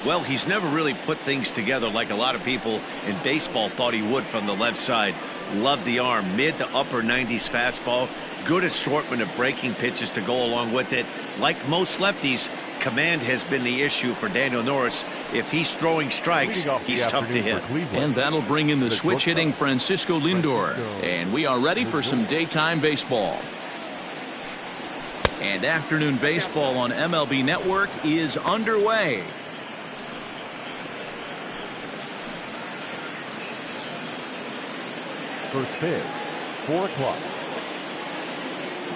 Well, he's never really put things together like a lot of people in baseball thought he would from the left side. Love the arm, mid to upper 90s fastball. Good assortment of breaking pitches to go along with it. Like most lefties, command has been the issue for Daniel Norris. If he's throwing strikes, he's tough to hit. And that'll bring in the switch hitting Francisco Lindor. And we are ready for some daytime baseball. And afternoon baseball on MLB Network is underway. First pitch, 4 o'clock.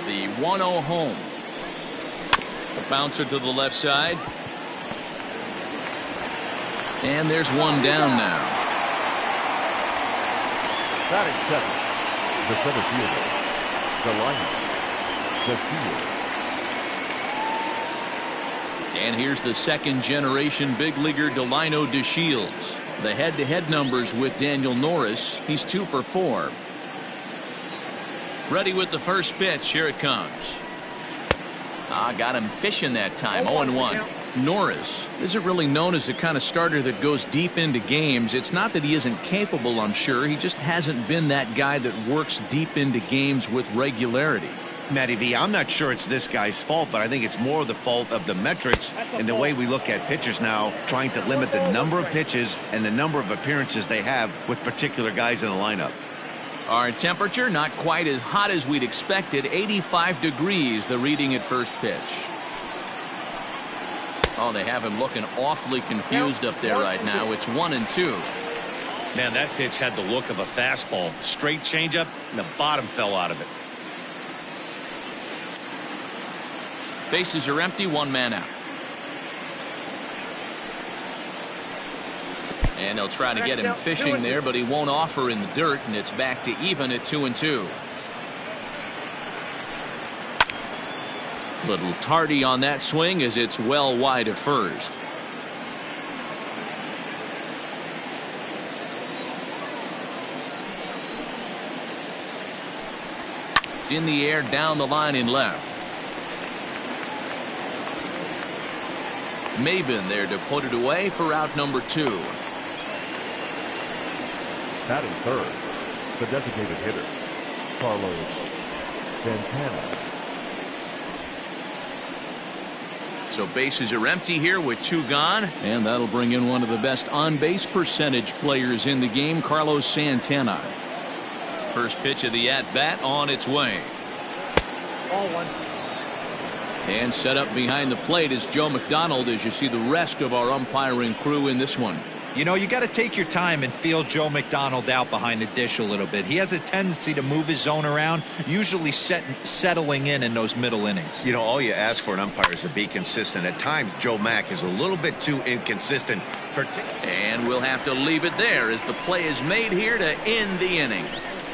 The 1-0 home. A bouncer to the left side. And there's one down now. Batting second, the center fielder, the field. And here's the second generation big leaguer Delino DeShields. The head-to-head numbers with Daniel Norris. He's 2 for 4. Ready with the first pitch. Here it comes. Got him fishing that time. 0-1. Norris isn't really known as the kind of starter that goes deep into games. It's not that he isn't capable, I'm sure. He just hasn't been that guy that works deep into games with regularity. Matty V, I'm not sure it's this guy's fault, but I think it's more the fault of the metrics and the way we look at pitchers now, trying to limit the number of pitches and the number of appearances they have with particular guys in the lineup. Our temperature not quite as hot as we'd expected. 85 degrees, the reading at first pitch. Oh, they have him looking awfully confused up there right now. It's 1-2. Man, that pitch had the look of a fastball. Straight changeup, and the bottom fell out of it. Bases are empty, 1 man out. And they'll try to get him fishing there, but he won't offer in the dirt, and it's back to even at 2-2. Little tardy on that swing as it's well wide of first. In the air, down the line in left. Maben there to put it away for out number 2. Batting third, the designated hitter, Carlos Santana. So bases are empty here with 2 gone, and that'll bring in one of the best on-base percentage players in the game, Carlos Santana. First pitch of the at-bat on its way. Ball 1. And set up behind the plate is Joe McDonald as you see the rest of our umpiring crew in this one. You know, you got to take your time and feel Joe McDonald out behind the dish a little bit. He has a tendency to move his zone around, usually settling in those middle innings. You know, all you ask for an umpire is to be consistent. At times, Joe Mack is a little bit too inconsistent. And we'll have to leave it there as the play is made here to end the inning.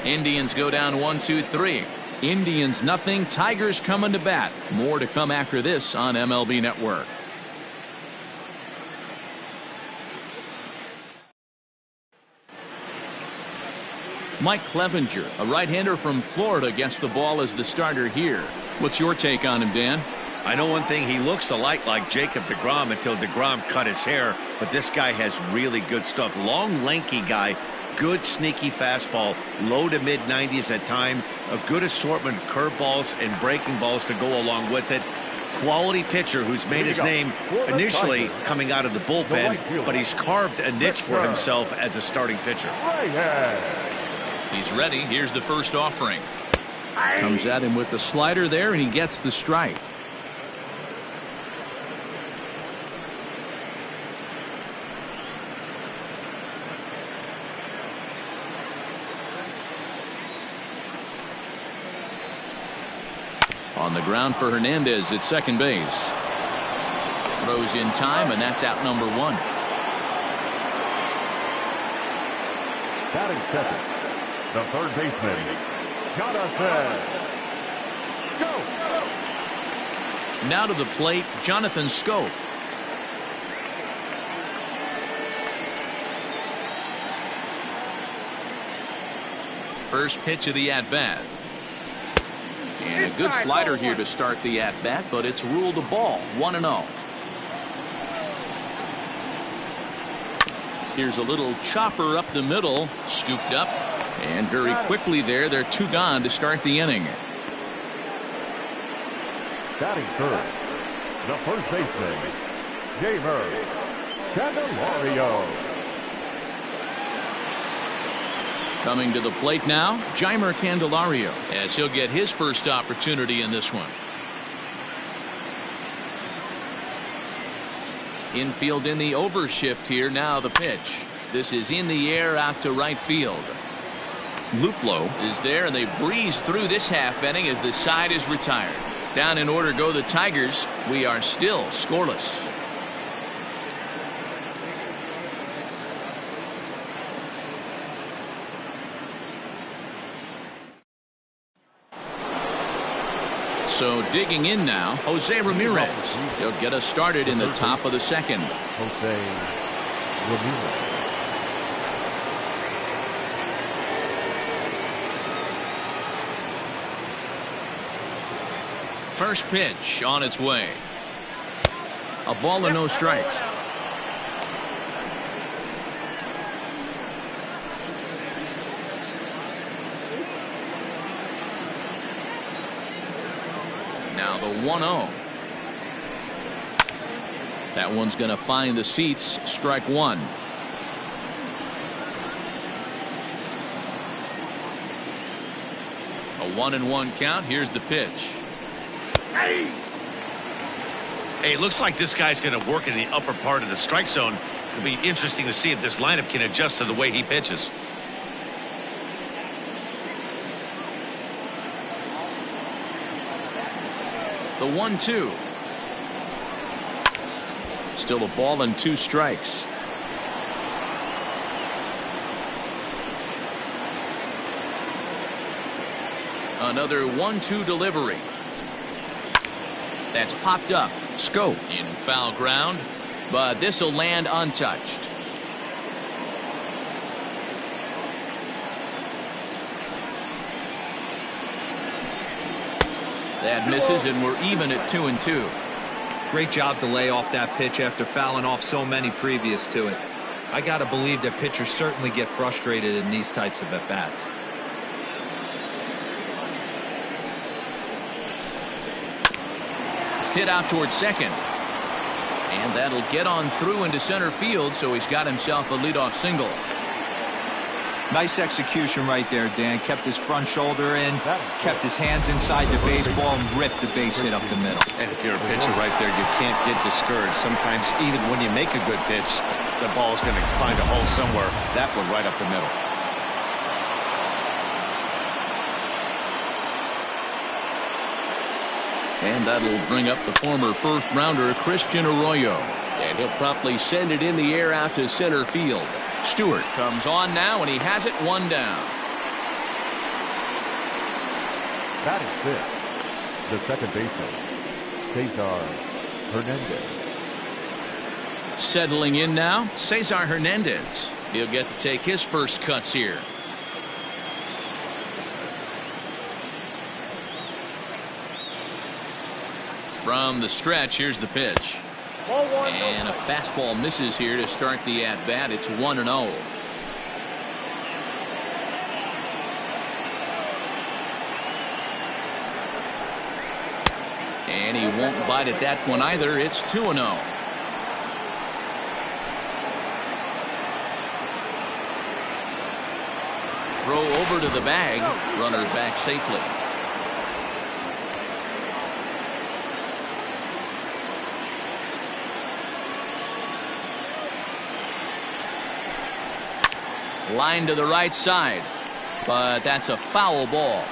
Indians go down 1-2-3. Indians nothing. Tigers coming to bat. More to come after this on MLB Network. Mike Clevenger, a right-hander from Florida, gets the ball as the starter here. What's your take on him, Dan? I know one thing, he looks a lot like Jacob deGrom until deGrom cut his hair, but this guy has really good stuff. Long, lanky guy, good sneaky fastball, low to mid 90s at time, a good assortment of curveballs and breaking balls to go along with it. Quality pitcher who's made his name initially coming out of the bullpen, but he's carved a niche for himself as a starting pitcher. He's ready. Here's the first offering. Comes at him with the slider there, and he gets the strike. On the ground for Hernandez at second base. Throws in time, and that's out number 1. Batting second, the third baseman, Jonathan. Go! Now to the plate, Jonathan Scope. First pitch of the at-bat. And a good slider here to start the at-bat, but it's ruled a ball. 1-0. Here's a little chopper up the middle, scooped up, and very quickly they're 2 gone to start the inning. Batting third, the first baseman, Jamer Candelario. Coming to the plate now, Jamer Candelario, as he'll get his first opportunity in this one. Infield in the overshift here. Now the pitch. This is in the air out to right field. Luplow is there, and they breeze through this half inning as the side is retired. Down in order go the Tigers. We are still scoreless. So digging in now, Jose Ramirez. He'll get us started in the top of the second. Jose Ramirez. First pitch on its way. A ball and no strikes. Now the 1-0. That one's going to find the seats. Strike one. A 1-1 count. Here's the pitch. Hey, it looks like this guy's going to work in the upper part of the strike zone. It'll be interesting to see if this lineup can adjust to the way he pitches. The 1-2. Still a ball and 2 strikes. Another 1-2 delivery. That's popped up. Scope in foul ground, but this will land untouched. That misses, and we're even at 2-2. Great job to lay off that pitch after fouling off so many previous to it. I got to believe that pitchers certainly get frustrated in these types of at-bats. Hit out towards second. And that'll get on through into center field, so he's got himself a leadoff single. Nice execution right there, Dan. Kept his front shoulder in, kept his hands inside the baseball, and ripped the base hit up the middle. And if you're a pitcher right there, you can't get discouraged. Sometimes even when you make a good pitch, the ball's going to find a hole somewhere. That one right up the middle. And that'll bring up the former first-rounder Christian Arroyo. And he'll promptly send it in the air out to center field. Stewart comes on now, and he has it 1 down. Batting fifth, the second baseman, Cesar Hernandez. Settling in now, Cesar Hernandez. He'll get to take his first cuts here. From the stretch, here's the pitch. And a fastball misses here to start the at-bat. It's 1-0. And he won't bite at that one either. It's 2-0. Throw over to the bag. Runner back safely. Line to the right side, but that's a foul ball.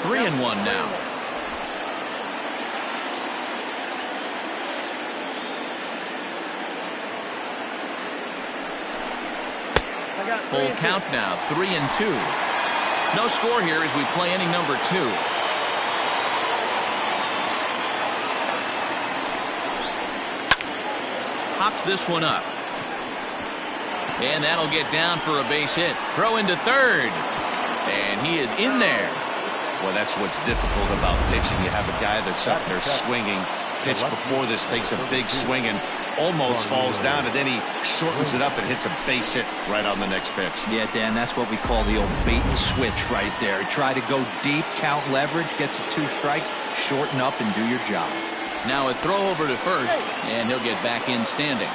Three and one now. Full count now, 3-2. No score here as we play inning number 2. Pops this one up. And that'll get down for a base hit. Throw into third. And he is in there. Well, that's what's difficult about pitching. You have a guy that's up there swinging. Pitch before this takes a big swing and almost falls down, and then he shortens it up and hits a base hit right on the next pitch. Yeah, Dan, that's what we call the old bait and switch right there. Try to go deep, count leverage, get to 2 strikes, shorten up, and do your job. Now a throw over to first, and he'll get back in standing.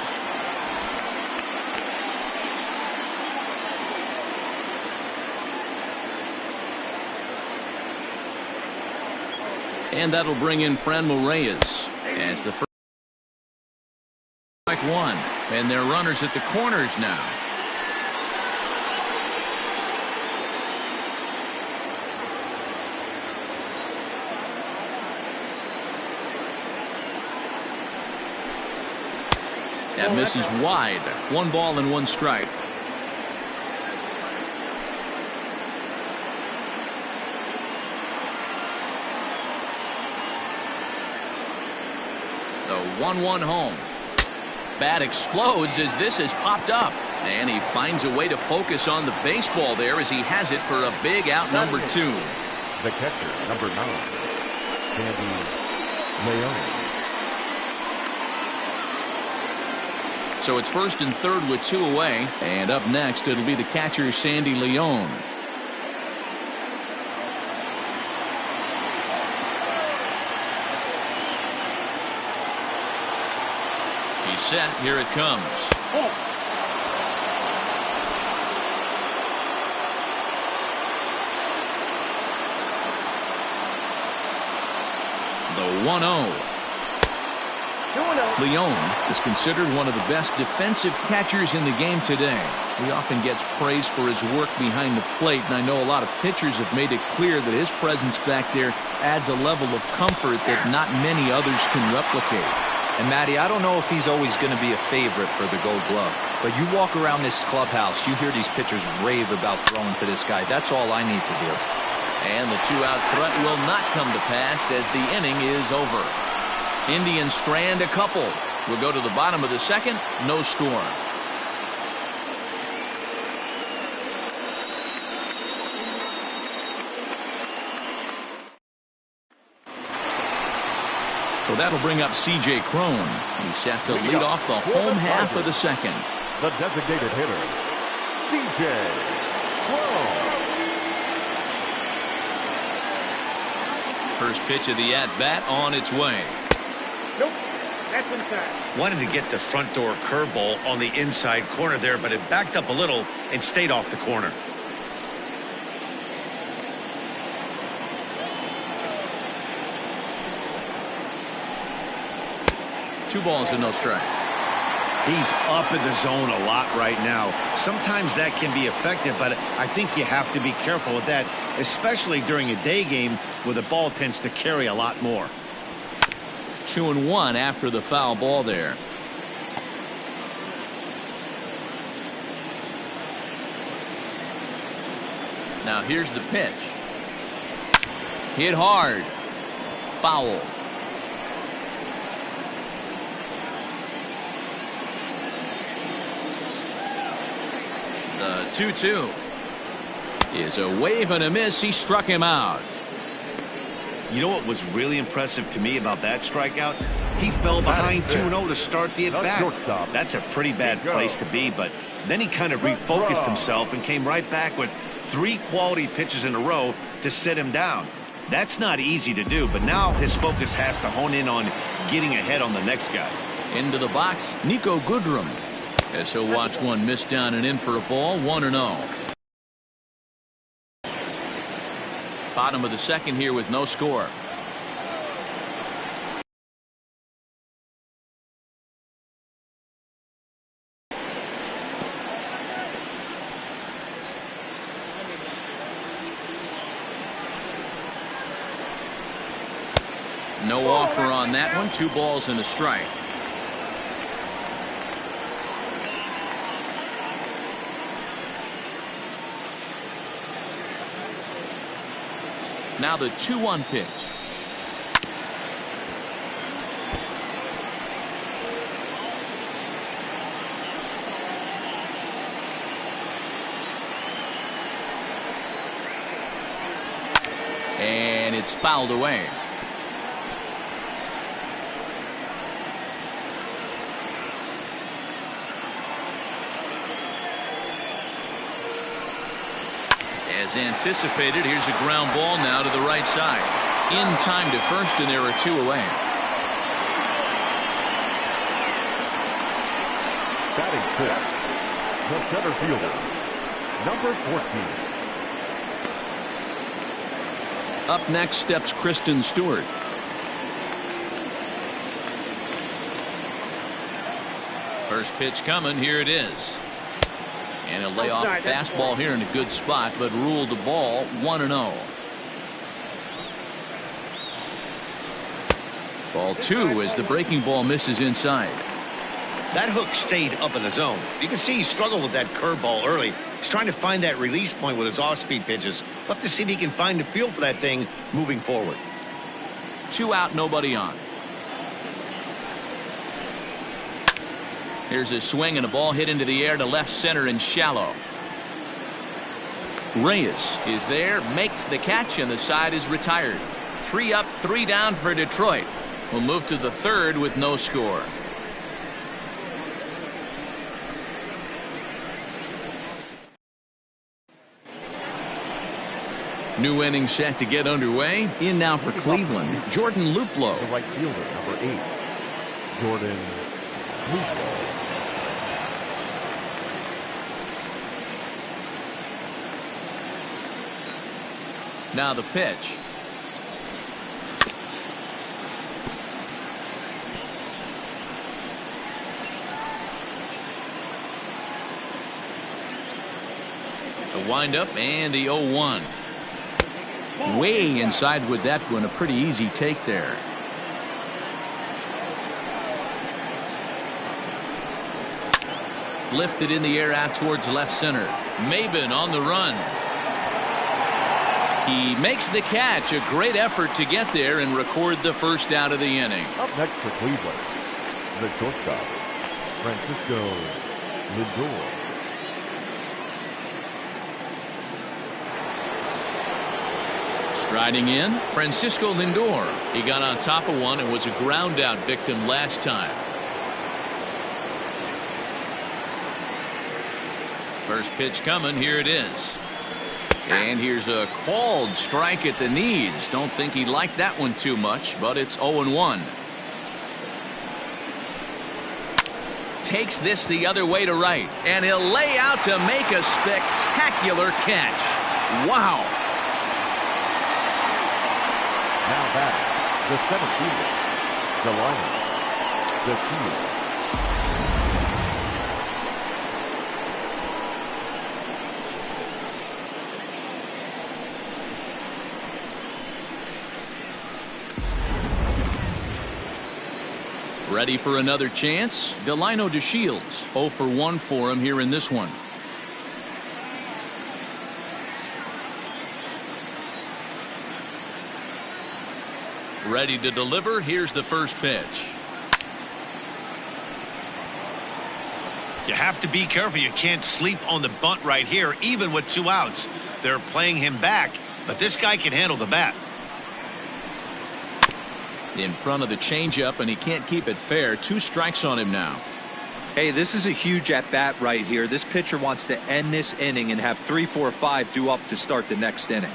And that'll bring in Franmil Reyes as the first strike 1. And they're runners at the corners now. That misses wide. 1 ball and 1 strike. The 1-1 home. Bat explodes as this has popped up. And he finds a way to focus on the baseball there as he has it for a big out number 2. The catcher, number 9, Sandy Leon. So it's first and third with 2 away. And up next, it'll be the catcher, Sandy Leon. He's set. Here it comes. The 1-0. Leon is considered one of the best defensive catchers in the game today. He often gets praise for his work behind the plate, and I know a lot of pitchers have made it clear that his presence back there adds a level of comfort that not many others can replicate. And Matty, I don't know if he's always going to be a favorite for the Gold Glove, but you walk around this clubhouse, you hear these pitchers rave about throwing to this guy. That's all I need to hear. And the 2-out threat will not come to pass as the inning is over. Indians strand a couple. We'll go to the bottom of the second. No score. So that'll bring up C.J. Cron. He's set to lead off the home half of the second. The designated hitter, C.J. Cron. First pitch of the at-bat on its way. Nope. That's inside. Wanted to get the front door curveball on the inside corner there, but it backed up a little and stayed off the corner. Two balls and no strikes. He's up in the zone a lot right now. Sometimes that can be effective, but I think you have to be careful with that, especially during a day game where the ball tends to carry a lot more. 2-1 after the foul ball there. Now here's the pitch. Hit hard. Foul. The 2-2 is a wave and a miss. He struck him out. You know what was really impressive to me about that strikeout? He fell behind 2-0 to start the at-bat. That's a pretty bad place to be, but then he kind of refocused himself and came right back with 3 quality pitches in a row to sit him down. That's not easy to do, but now his focus has to hone in on getting ahead on the next guy. Into the box, Nico Goodrum. As he'll watch one miss down and in for a ball, 1-0. Bottom of the second here with no score. No offer on that one. 2 balls and a strike. Now the 2-1 pitch. And it's fouled away. As anticipated, here's a ground ball now to the right side. In time to first, and there are 2 away. Batting fifth, the center fielder, number 14. Up next steps Kristen Stewart. First pitch coming. Here it is. And a layoff fastball here in a good spot, but ruled the ball 1-0. Ball 2 as the breaking ball misses inside. That hook stayed up in the zone. You can see he struggled with that curveball early. He's trying to find that release point with his off-speed pitches. We'll have to see if he can find the feel for that thing moving forward. 2 out, nobody on. Here's a swing and a ball hit into the air to left center and shallow. Reyes is there, makes the catch, and the side is retired. 3 up, 3 down for Detroit. We'll move to the third with no score. New inning set to get underway. In now for Cleveland, Jordan Luplow. The right fielder, number 8, Jordan Luplow. Now the pitch. The windup and the 0-1. Way inside with that one. A pretty easy take there. Lifted in the air out towards left center. Maben on the run. He makes the catch. A great effort to get there and record the first out of the inning. Up next for Cleveland, the shortstop, Francisco Lindor. Striding in, Francisco Lindor. He got on top of one and was a ground out victim last time. First pitch coming. Here it is. And here's a called strike at the knees. Don't think he liked that one too much, but it's 0-1. Takes this the other way to right, and he'll lay out to make a spectacular catch. Wow. Now back, the center fielder, Delino, the field. Ready for another chance? Delino DeShields, 0 for 1 for him here in this one. Ready to deliver. Here's the first pitch. You have to be careful. You can't sleep on the bunt right here, even with 2 outs. They're playing him back, but this guy can handle the bat. In front of the changeup, and he can't keep it fair. 2 strikes on him now. Hey, this is a huge at-bat right here. This pitcher wants to end this inning and have 3, 4, 5 due up to start the next inning.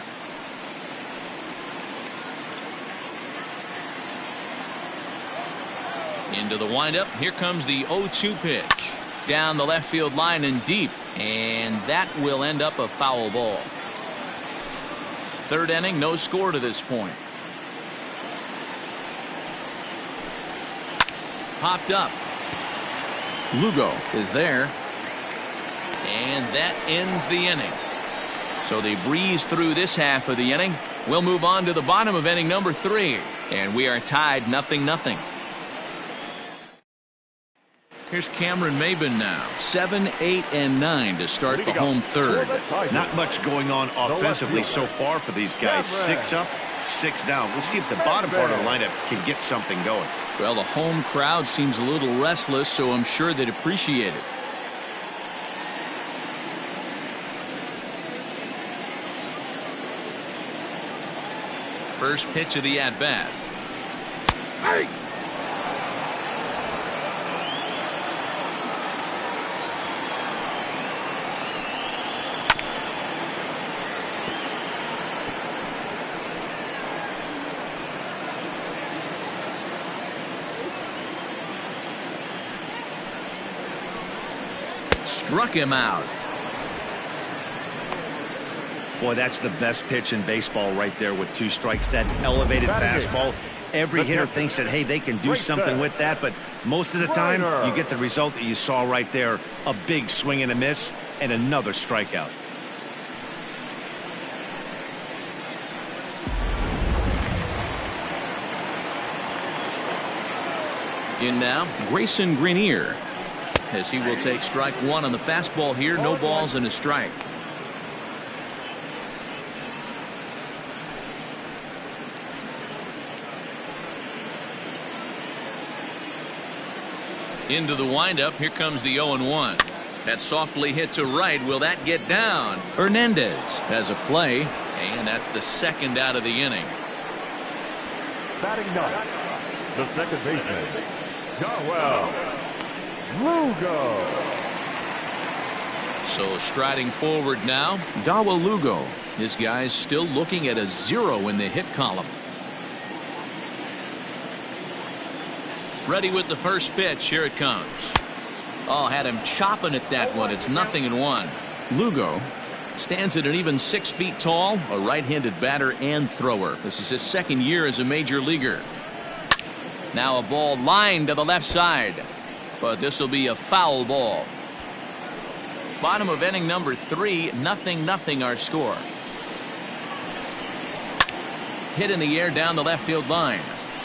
Into the windup. Here comes the 0-2 pitch. Down the left field line and deep. And that will end up a foul ball. Third inning, no score to this point. Popped up. Lugo is there. And that ends the inning. So they breeze through this half of the inning. We'll move on to the bottom of inning number 3. And we are tied 0-0. Here's Cameron Maben now. 7, 8, and 9 to start the home third. Not much going on offensively so far for these guys. 6 up, 6 down. We'll see if the bottom part of the lineup can get something going. Well, the home crowd seems a little restless, so I'm sure they'd appreciate it. First pitch of the at-bat. Hey! Struck him out. Boy, that's the best pitch in baseball right there with 2 strikes. That elevated fastball. Every hitter thinks that, hey, they can do something with that, but most of the time you get the result that you saw right there. A big swing and a miss and another strikeout. In now, Grayson Greenier, as he will take strike 1 on the fastball here. No balls and a strike. Into the windup. Here comes the 0-1. That's softly hit to right. Will that get down? Hernandez has a play, and that's the second out of the inning. Batting ninth, the second baseman, Darwell Lugo. So striding forward now, Darwell Lugo. This guy's still looking at a 0 in the hit column. Ready with the first pitch. Here it comes. Oh, had him chopping at that one. It's 0-1. Lugo stands at an even 6 feet tall, a right-handed batter and thrower. This is his second year as a major leaguer. Now a ball lined to the left side, but this will be a foul ball. Bottom of inning number 3, 0-0 our score. Hit in the air down the left field line.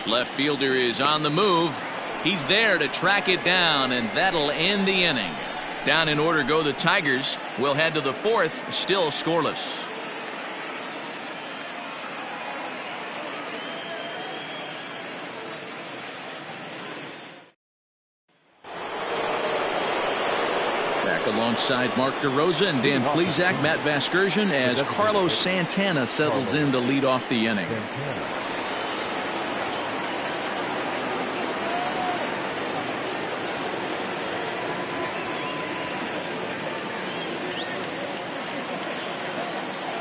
Left fielder is on the move. He's there to track it down, and that'll end the inning. Down in order go the Tigers. We'll head to the 4th, still scoreless. Back alongside Mark DeRosa and Dan Plesac, Matt Vasgersian, as Carlos Santana settles in to lead off the inning.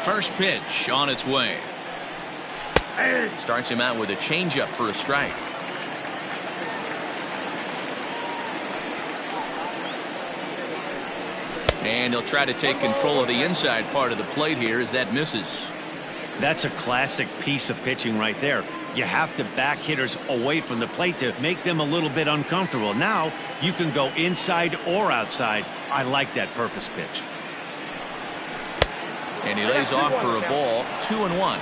First pitch on its way. Starts him out with a changeup for a strike. And he'll try to take control of the inside part of the plate here as that misses. That's a classic piece of pitching right there. You have to back hitters away from the plate to make them a little bit uncomfortable. Now you can go inside or outside. I like that purpose pitch. And he lays off for a ball. 2-1.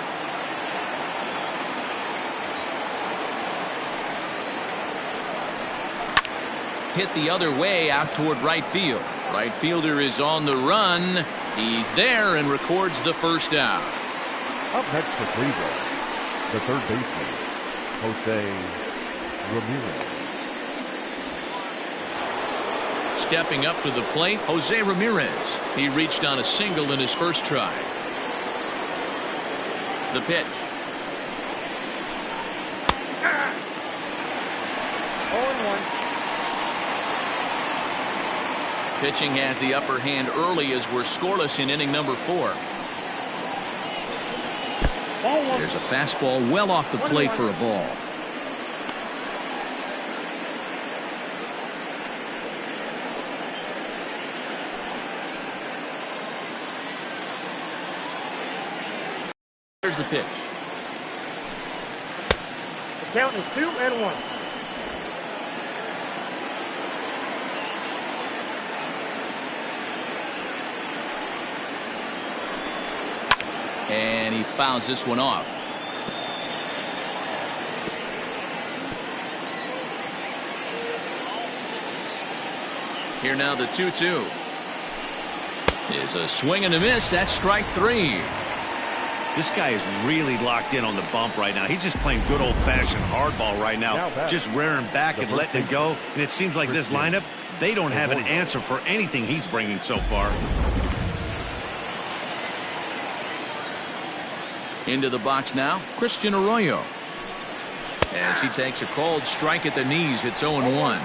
Hit the other way out toward right field. Right fielder is on the run. He's there and records the first out. Up next for Cleveland, the third baseman, Jose Ramirez. Stepping up to the plate, Jose Ramirez. He reached on a single in his first try. The pitch. 0-1. Pitching has the upper hand early as we're scoreless in inning number 4. There's a fastball well off the plate for a ball. Here's the pitch. The count is 2-1. And he fouls this one off. Here now the 2-2. Is a swing and a miss. That's strike 3. This guy is really locked in on the bump right now. He's just playing good old-fashioned hardball right now, just rearing back and letting it go. And it seems like this lineup, they don't have an answer for anything he's bringing so far. Into the box now, Christian Arroyo. As he takes a cold strike at the knees, it's 0-1.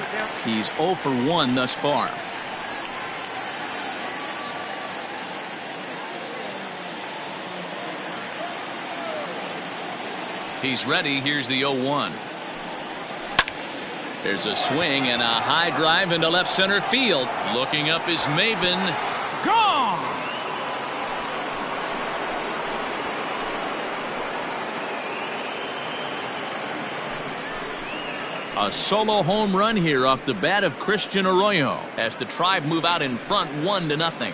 He's 0 for 1 thus far. He's ready. Here's the 0-1. There's a swing and a high drive into left center field. Looking up is Maben. Gone! A solo home run here off the bat of Christian Arroyo as the Tribe move out in front 1-0.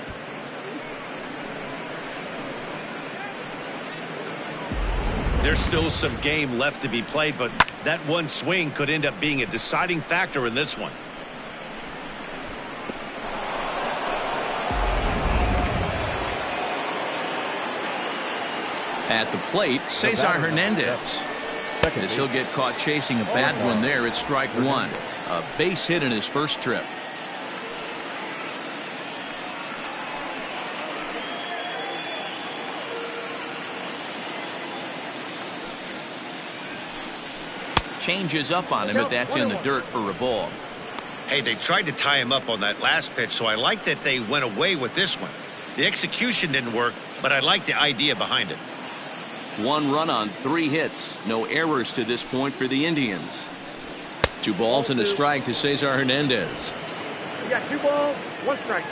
There's still some game left to be played, but that one swing could end up being a deciding factor in this one. At the plate, Cesar Hernandez. As he'll get caught chasing a bad one there, it's strike one. A base hit in his first trip. Changes up on him, but that's in the dirt for a ball. Hey, they tried to tie him up on that last pitch, so I like that they went away with this one. The execution didn't work, but I like the idea behind it. 1 run on 3 hits. No errors to this point for the Indians. 2 balls and a strike to Cesar Hernandez. You got 2 balls, 1 strike.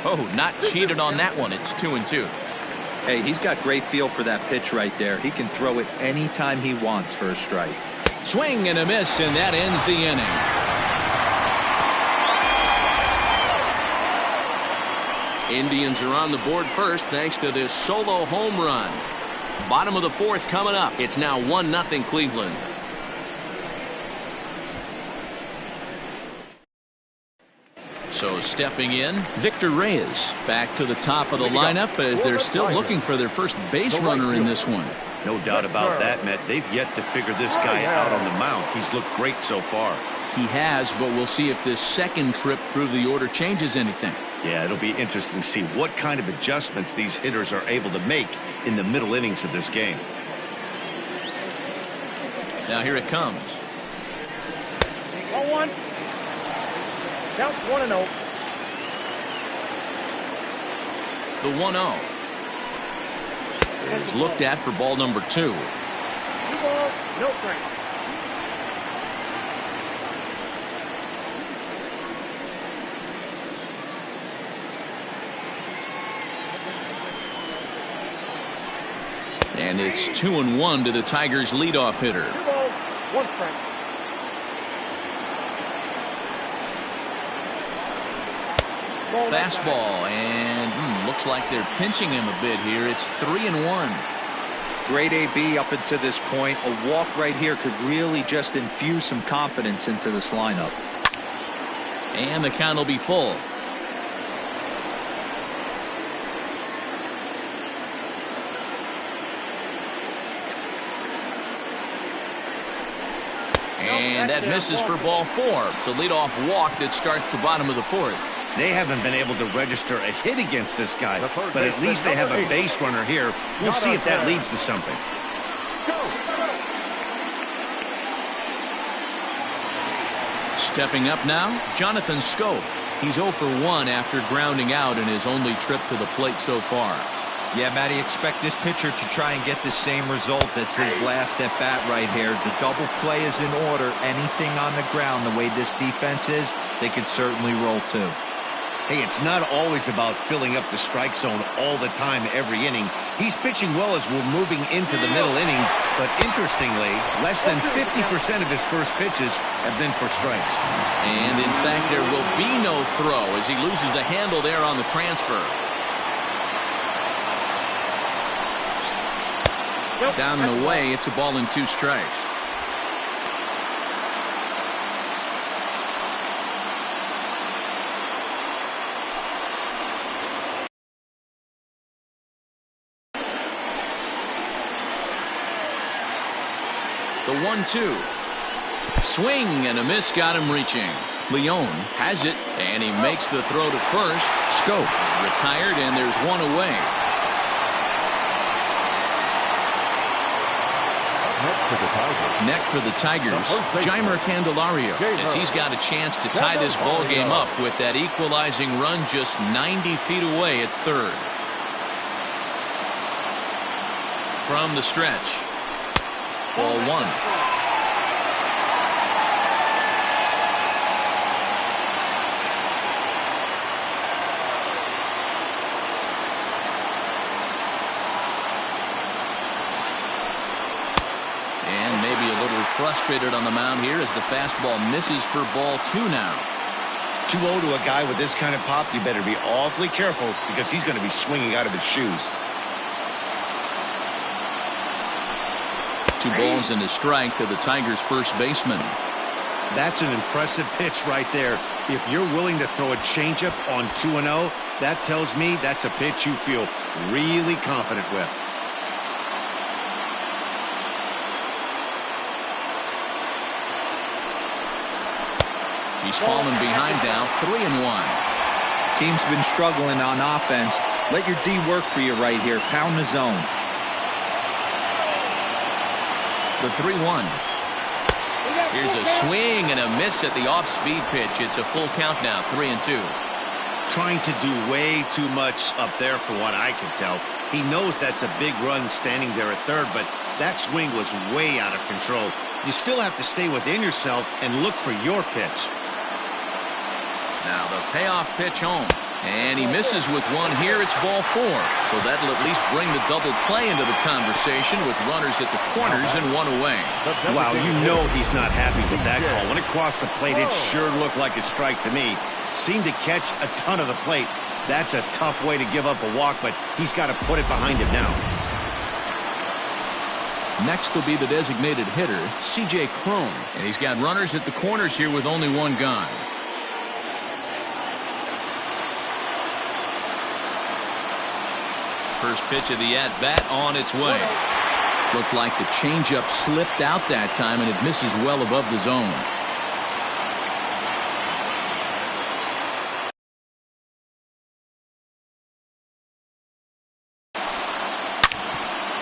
Oh, not cheated on that one. It's 2-2. Hey, he's got great feel for that pitch right there. He can throw it anytime he wants for a strike. Swing and a miss, and that ends the inning. Indians are on the board first thanks to this solo home run. Bottom of the 4th coming up. It's now 1-0 Cleveland. So stepping in, Victor Reyes back to the top of the lineup as they're still looking for their first base runner in this one. No doubt about that, Matt. They've yet to figure this guy out on the mound. He's looked great so far. He has, but we'll see if this second trip through the order changes anything. Yeah, it'll be interesting to see what kind of adjustments these hitters are able to make in the middle innings of this game. Now here it comes. 1-1. Count 1-0. The 1-0 is looked at for ball number 2. 2 balls, no strikes. And it's 2-1 to the Tigers' leadoff hitter. 2 balls, 1 strike. Fastball, and looks like they're pinching him a bit here. It's 3-1. Great AB up until this point. A walk right here could really just infuse some confidence into this lineup. And the count will be full. And that misses for ball 4. It's a leadoff walk that starts the bottom of the 4th. They haven't been able to register a hit against this guy, but at least they have a base runner here. We'll see if that leads to something. Stepping up now, Jonathan Scope. He's 0 for 1 after grounding out in his only trip to the plate so far. Yeah, Matty, expect this pitcher to try and get the same result. That's his last at bat right here. The double play is in order. Anything on the ground, the way this defense is, they could certainly roll too. Hey, it's not always about filling up the strike zone all the time every inning. He's pitching well as we're moving into the middle innings, but interestingly, less than 50% of his first pitches have been for strikes. And in fact, there will be no throw as he loses the handle there on the transfer. Down and away, it's a ball and 2 strikes. The 1-2. Swing and a miss got him reaching. Leone has it, and he makes the throw to first. Scope is retired, and there's one away. Next for the Tigers, Jeimer Candelario, as he's got a chance to tie this ball game up with that equalizing run just 90 feet away at third. From the stretch, ball one. Frustrated on the mound here as the fastball misses for ball two now. 2-0 to a guy with this kind of pop. You better be awfully careful because he's going to be swinging out of his shoes. 2 balls and a strike to the Tigers' first baseman. That's an impressive pitch right there. If you're willing to throw a changeup on 2-0, that tells me that's a pitch you feel really confident with. He's fallen behind now, 3-1. Team's been struggling on offense. Let your D work for you right here. Pound the zone. The 3-1. Here's a swing and a miss at the off-speed pitch. It's a full count now, 3-2. Trying to do way too much up there for what I can tell. He knows that's a big run standing there at third, but that swing was way out of control. You still have to stay within yourself and look for your pitch. Now the payoff pitch home, and he misses with one here. It's ball 4, so that'll at least bring the double play into the conversation with runners at the corners and one away. Wow, you know he's not happy with that call. When it crossed the plate, it sure looked like a strike to me. Seemed to catch a ton of the plate. That's a tough way to give up a walk, but he's got to put it behind him now. Next will be the designated hitter, C.J. Cron, and he's got runners at the corners here with only one gone. First pitch of the at-bat on its way. Looked like the changeup slipped out that time, and it misses well above the zone.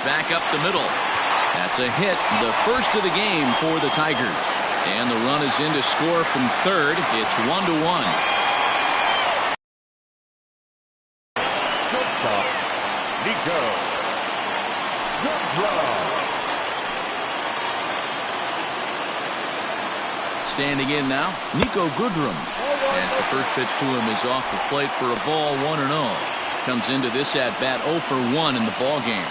Back up the middle. That's a hit, the first of the game for the Tigers. And the run is in to score from third. It's 1-1. Standing in now, Nico Goodrum. As the first pitch to him is off the plate for a ball, 1-0. Comes into this at-bat 0 for 1 in the ball game.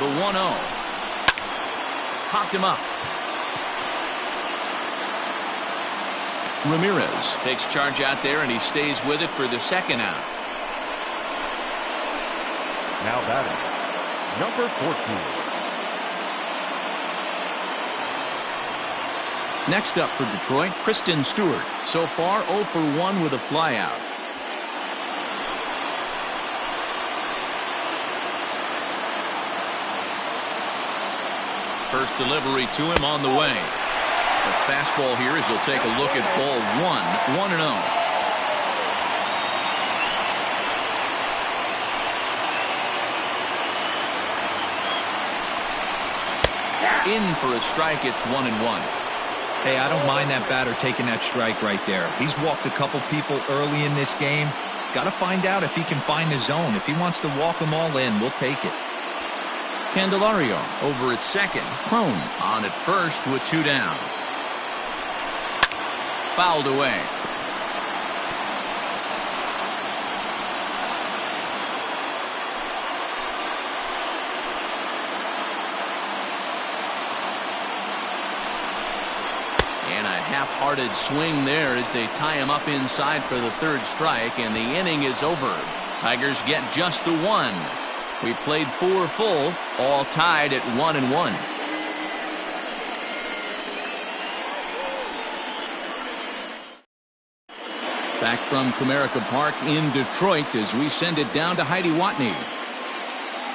The 1-0. Popped him up. Ramirez takes charge out there, and he stays with it for the second out. Now batting, number 14. Next up for Detroit, Kristen Stewart. So far 0 for 1 with a flyout. First delivery to him on the way. The fastball here as he'll take a look at ball 1, 1-0. In for a strike. It's 1-1. Hey, I don't mind that batter taking that strike right there. He's walked a couple people early in this game. Got to find out if he can find his zone. If he wants to walk them all in, we'll take it. Candelario over at second. Cron on at first with 2 down. Fouled away. And a half-hearted swing there as they tie him up inside for the third strike, and the inning is over. Tigers get just the 1. We played 4 full, all tied at 1-1. Back from Comerica Park in Detroit as we send it down to Heidi Watney.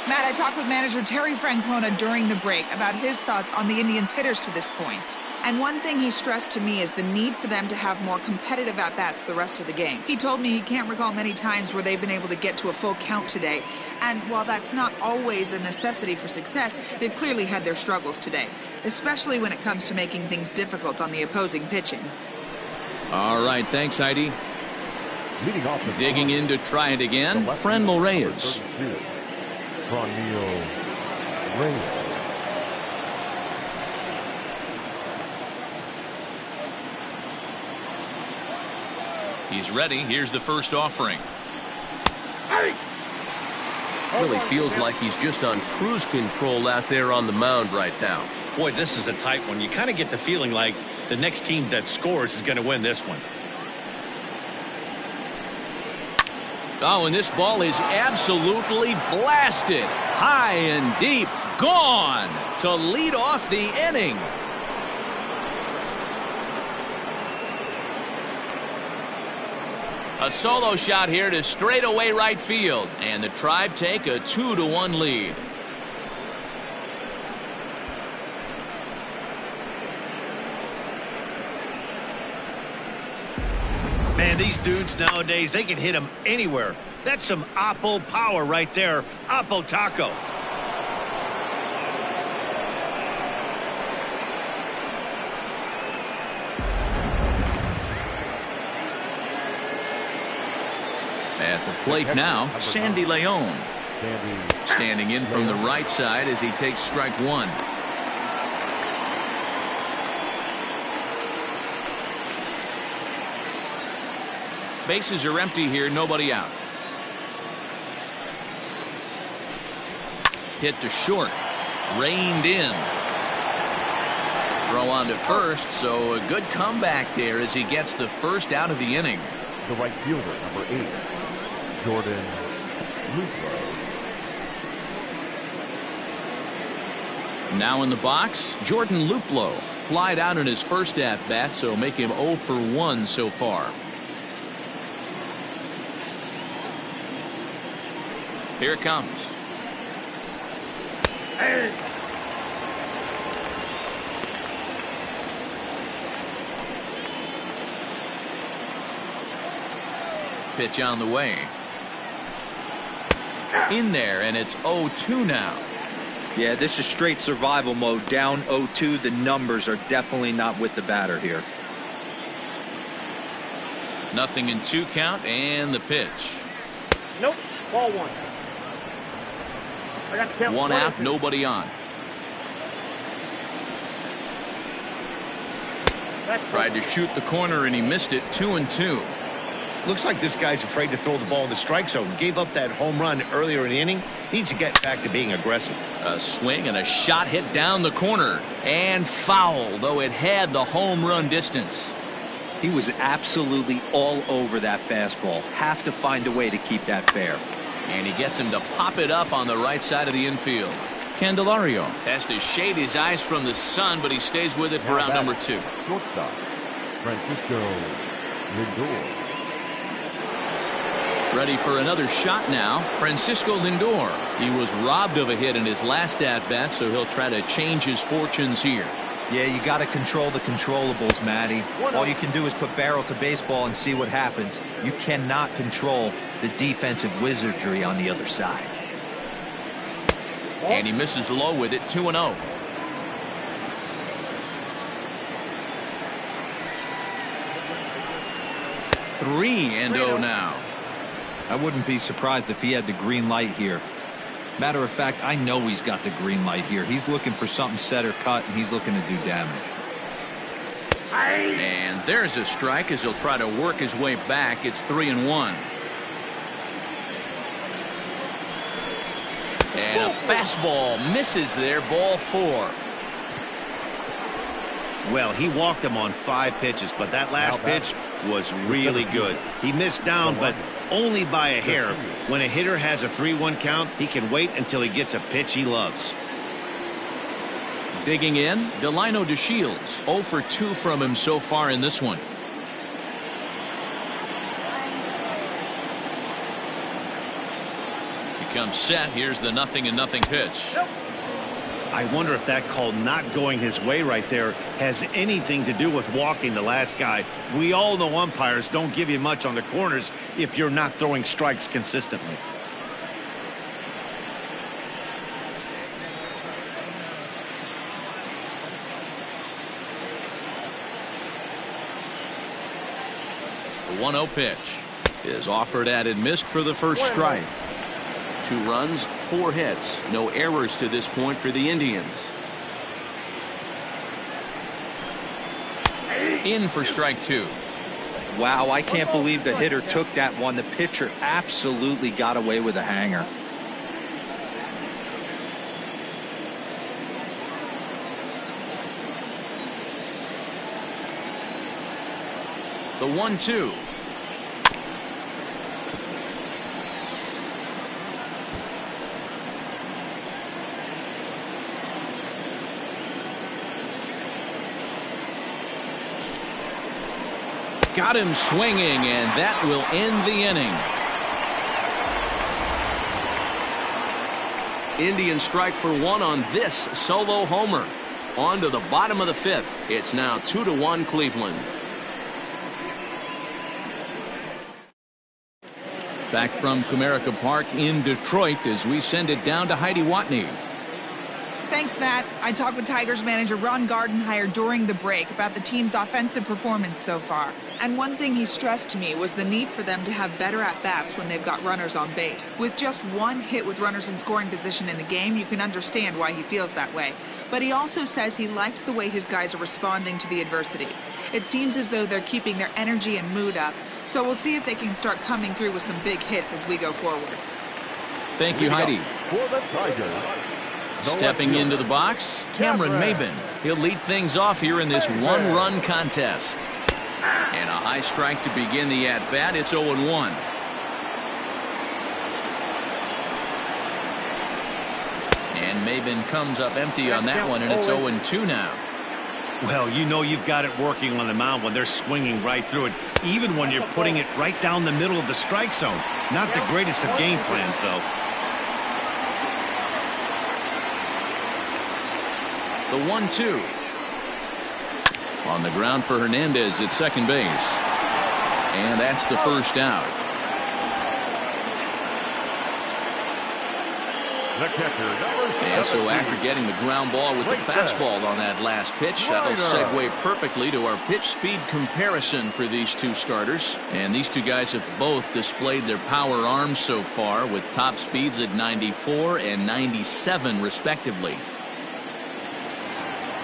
Matt, I talked with manager Terry Francona during the break about his thoughts on the Indians' hitters to this point. And one thing he stressed to me is the need for them to have more competitive at-bats the rest of the game. He told me he can't recall many times where they've been able to get to a full count today. And while that's not always a necessity for success, they've clearly had their struggles today, especially when it comes to making things difficult on the opposing pitching. All right, thanks, Heidi. Leading off the Digging in to try it again, Franmil Reyes. Franmil Reyes. He's ready. Here's the first offering. Really feels like he's just on cruise control out there on the mound right now. Boy, this is a tight one. You kind of get the feeling like the next team that scores is going to win this one. Oh, and this ball is absolutely blasted. High and deep. Gone to lead off the inning. A solo shot here to straightaway right field. And the Tribe take a 2-1 lead. Man, these dudes nowadays, they can hit them anywhere. That's some Oppo power right there. Oppo Taco. At the plate now, Sandy Leon. Standing in from the right side as he takes strike one. Bases are empty here, nobody out. Hit to short. Reined in. Throw on to first, so a good comeback there as he gets the first out of the inning. The right fielder, number 8, Jordan Luplow. Now in the box, Jordan Luplow. Flied out in his first at-bat, so make him 0 for 1 so far. Here it comes. Hey. Pitch on the way. In there, and it's 0-2 now. Yeah, this is straight survival mode. Down 0-2. The numbers are definitely not with the batter here. Nothing in 2 count, and the pitch. Nope. Ball 1. I got the count. 1 out, nobody on. Tried to shoot the corner, and he missed it. 2-2. Looks like this guy's afraid to throw the ball in the strike zone. Gave up that home run earlier in the inning. Needs to get back to being aggressive. A swing and a shot hit down the corner. And foul, though it had the home run distance. He was absolutely all over that fastball. Have to find a way to keep that fair. And he gets him to pop it up on the right side of the infield. Candelario has to shade his eyes from the sun, but he stays with it for round number 2. Shortstop, Francisco Lindor. Ready for another shot now, Francisco Lindor. He was robbed of a hit in his last at-bat, so he'll try to change his fortunes here. Yeah, you got to control the controllables, Matty. All you can do is put barrel to baseball and see what happens. You cannot control the defensive wizardry on the other side. And he misses low with it. 2-0. Three and 0 now. I wouldn't be surprised if he had the green light here. Matter of fact, I know he's got the green light here. He's looking for something set or cut, and he's looking to do damage. And there's a strike as he'll try to work his way back. It's 3-1. And a fastball misses there. Ball 4. Well, he walked him on 5 pitches, but that last pitch was really good. He missed down, but only by a hair. When a hitter has a 3-1 count, he can wait until he gets a pitch he loves. Digging in, Delino DeShields. 0 for 2 from him so far in this one. He comes set. Here's the 0-0 pitch. I wonder if that call not going his way right there has anything to do with walking the last guy. We all know umpires don't give you much on the corners if you're not throwing strikes consistently. The 1-0 pitch is offered at and missed for the first strike. 2 runs, 4 hits, no errors to this point for the Indians. In for strike 2. Wow, I can't believe the hitter took that one. The pitcher absolutely got away with a hanger. The 1-2. Got him swinging, and that will end the inning. Indians strike for 1 on this solo homer. On to the bottom of the 5th. It's now 2-1 Cleveland. Back from Comerica Park in Detroit as we send it down to Heidi Watney. Thanks, Matt. I talked with Tigers manager Ron Gardenhire during the break about the team's offensive performance so far. And one thing he stressed to me was the need for them to have better at-bats when they've got runners on base. With just 1 hit with runners in scoring position in the game, you can understand why he feels that way. But he also says he likes the way his guys are responding to the adversity. It seems as though they're keeping their energy and mood up, so we'll see if they can start coming through with some big hits as we go forward. Thank you, Heidi. For the Tigers, Stepping into the box, Cameron Maben. He'll lead things off here in this 1-run contest. And a high strike to begin the at-bat. It's 0-1. And Maben comes up empty on that one, and it's 0-2 now. Well, you know you've got it working on the mound when they're swinging right through it, even when you're putting it right down the middle of the strike zone. Not the greatest of game plans, though. The 1-2. On the ground for Hernandez at second base. And that's the first out. the catcher, number 17. And so after getting the ground ball with the fastball on that last pitch, that'll segue perfectly to our pitch speed comparison for these two starters. And these two guys have both displayed their power arms so far with top speeds at 94 and 97 respectively.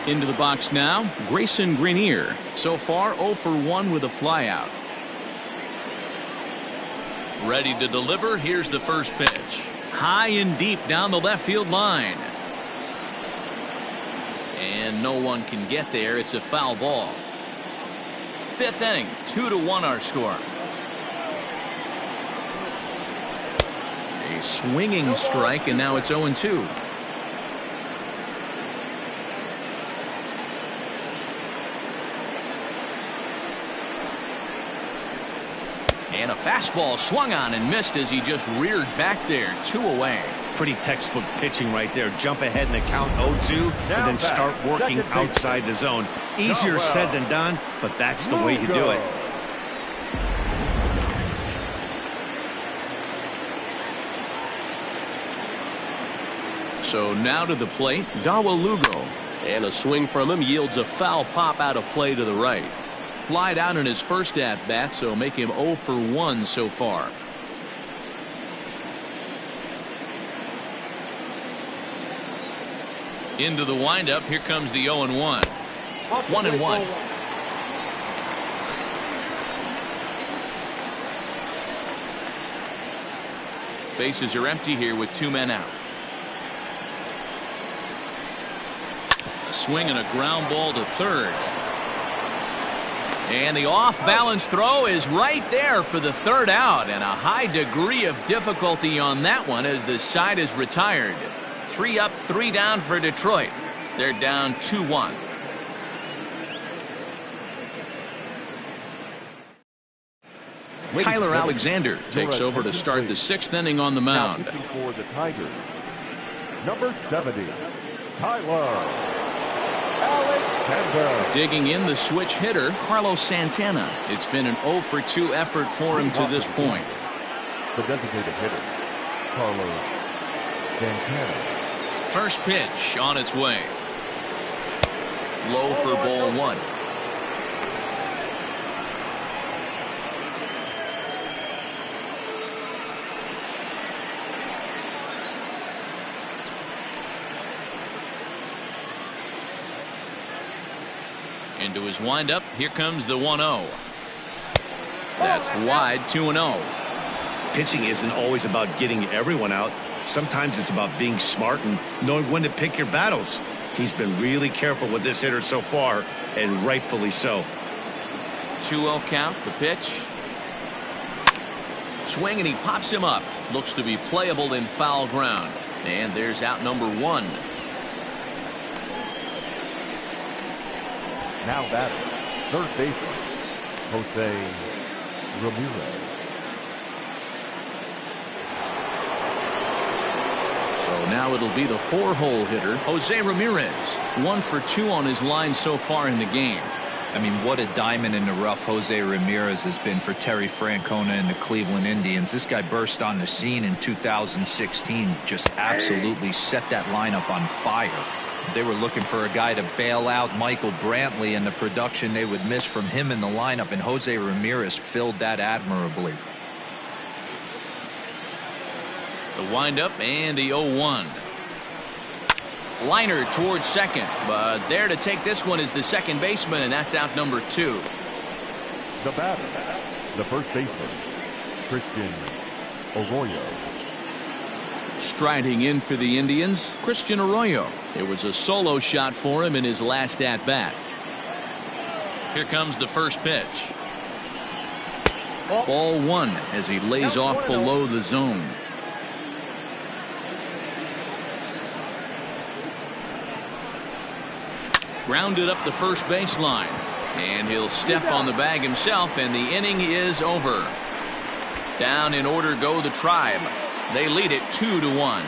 Into the box now, Grayson Grenier. So far 0 for 1 with a flyout. Ready to deliver. Here's the first pitch. High and deep down the left field line. And no one can get there. It's a foul ball. Fifth inning, 2-1 our score. A swinging strike, and now it's 0-2. And a fastball swung on and missed as he just reared back there. 2 away. Pretty textbook pitching right there. Jump ahead in the count 0-2 and then start working outside the zone. Easier said than done, but that's the way you do it. So now to the plate, Dawa Lugo. And a swing from him yields a foul pop out of play to the right. Flied out in his first at-bat, so make him 0 for 1 so far. Into the windup, here comes the 0-1. 1-1. Bases are empty here with 2 men out. A swing and a ground ball to third. And the off-balance throw is right there for the third out, and a high degree of difficulty on that one as the side is retired. 3 up, 3 down for Detroit. They're down 2-1. Tyler Alexander takes over to start the 6th inning on the mound. For the Tigers, number 70, Tyler Alexander. Digging in, the switch hitter, Carlos Santana. It's been an 0 for 2 effort for him to this point. The designated hitter, Carlos Santana. First pitch on its way. Low for ball 1. Into his windup. Here comes the 1-0. That's wide, 2-0. Pitching isn't always about getting everyone out. Sometimes it's about being smart and knowing when to pick your battles. He's been really careful with this hitter so far, and rightfully so. 2-0 count, the pitch. Swing, and he pops him up. Looks to be playable in foul ground. And there's out number 1. Now batting, third baseman, Jose Ramirez. So now it'll be the 4-hole hitter, Jose Ramirez. 1 for 2 on his line so far in the game. I mean, what a diamond in the rough Jose Ramirez has been for Terry Francona and the Cleveland Indians. This guy burst on the scene in 2016, just absolutely set that lineup on fire. They were looking for a guy to bail out Michael Brantley, and the production they would miss from him in the lineup, and Jose Ramirez filled that admirably. The windup and the 0-1. Liner towards second, but there to take this one is the second baseman, and that's out number 2. The batter, the first baseman, Christian Arroyo. Striding in for the Indians, Christian Arroyo. It was a solo shot for him in his last at-bat. Here comes the first pitch. Ball 1 as he lays off below the zone. Grounded up the first baseline, and he'll step on the bag himself, and the inning is over. Down in order go the Tribe. They lead it 2-1.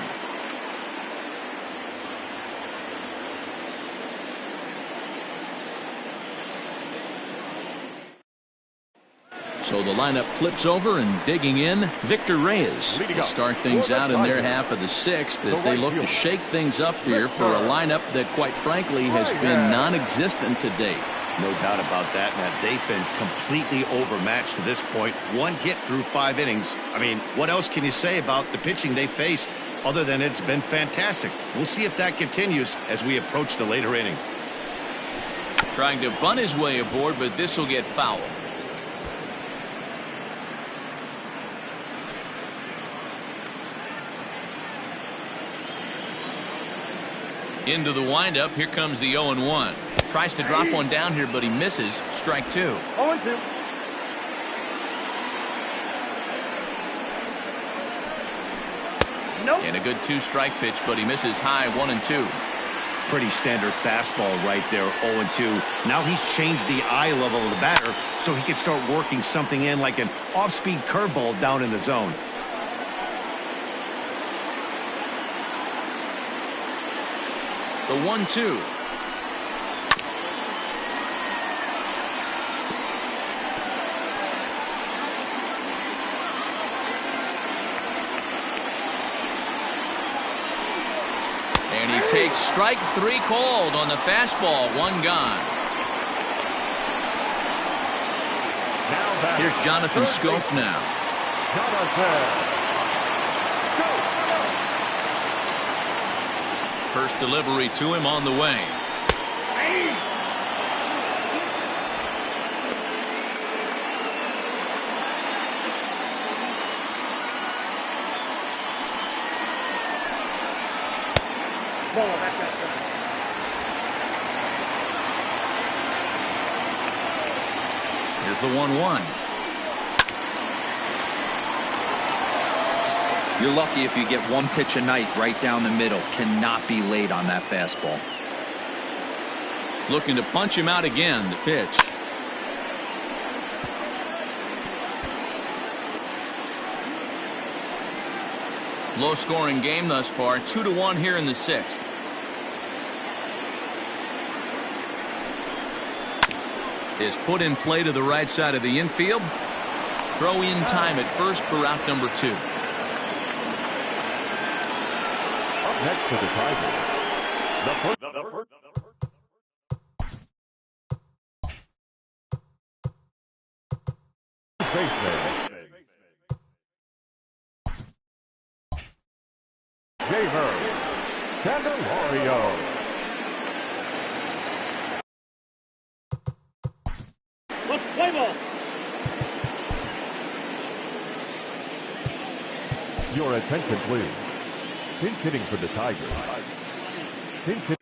So the lineup flips over, and digging in, Victor Reyes will start things out in their half of the 6th as they look to shake things up here for a lineup that, quite frankly, has been non-existent to date. No doubt about that, Matt. They've been completely overmatched to this point. 1 hit through 5 innings. I mean, what else can you say about the pitching they faced other than it's been fantastic? We'll see if that continues as we approach the later inning. Trying to bunt his way aboard, but this will get foul. Into the windup. Here comes the 0-1. Tries to drop one down here, but he misses. Strike 2. 0-2. Nope. And a good 2-strike pitch, but he misses high. 1-2. Pretty standard fastball right there. 0-2. Now he's changed the eye level of the batter so he can start working something in like an off-speed curveball down in the zone. The 1-2. And he takes strike 3 called on the fastball. 1 gone. Here's Jonathan Scope now. First delivery to him on the way. Here's the 1-1. You're lucky if you get 1 pitch a night right down the middle. Cannot be late on that fastball. Looking to punch him out again. The pitch. Low-scoring game thus far, 2-1 here in the 6th. Is put in play to the right side of the infield. Throw in time at first for out number 2. Up next to the Tigers, the first baseman, Jamer Candelario. Let's play ball. Your attention, please. Pinch hitting for the Tigers. Pinch hitting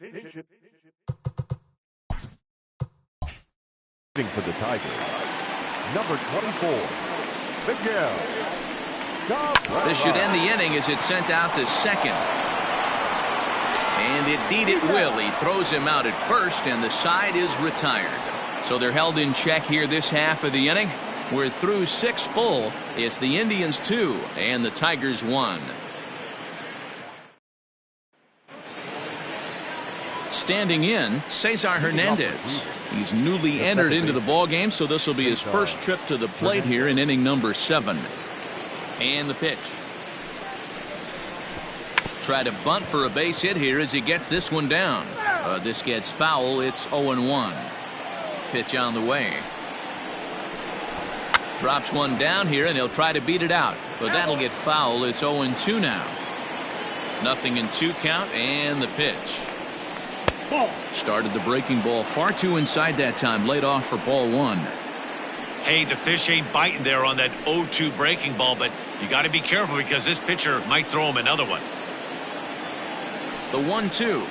for the Tigers. Number 24, Miguel. This should end the inning as it's sent out to second. And indeed it will. He throws him out at first, and the side is retired. So they're held in check here this half of the inning. We're through 6 full. It's the Indians 2 and the Tigers 1. Standing in, Cesar Hernandez. He's newly entered into the ballgame, so this will be his first trip to the plate here in inning number 7. And the pitch. Try to bunt for a base hit here as he gets this one down. This gets foul. It's 0-1. Pitch on the way. Drops one down here, and he'll try to beat it out. But that'll get foul. It's 0-2 now. 0-2 count, and the pitch. Started the breaking ball far too inside that time. Laid off for ball 1. Hey, the fish ain't biting there on that 0-2 breaking ball, but you got to be careful because this pitcher might throw him another one. The 1-2.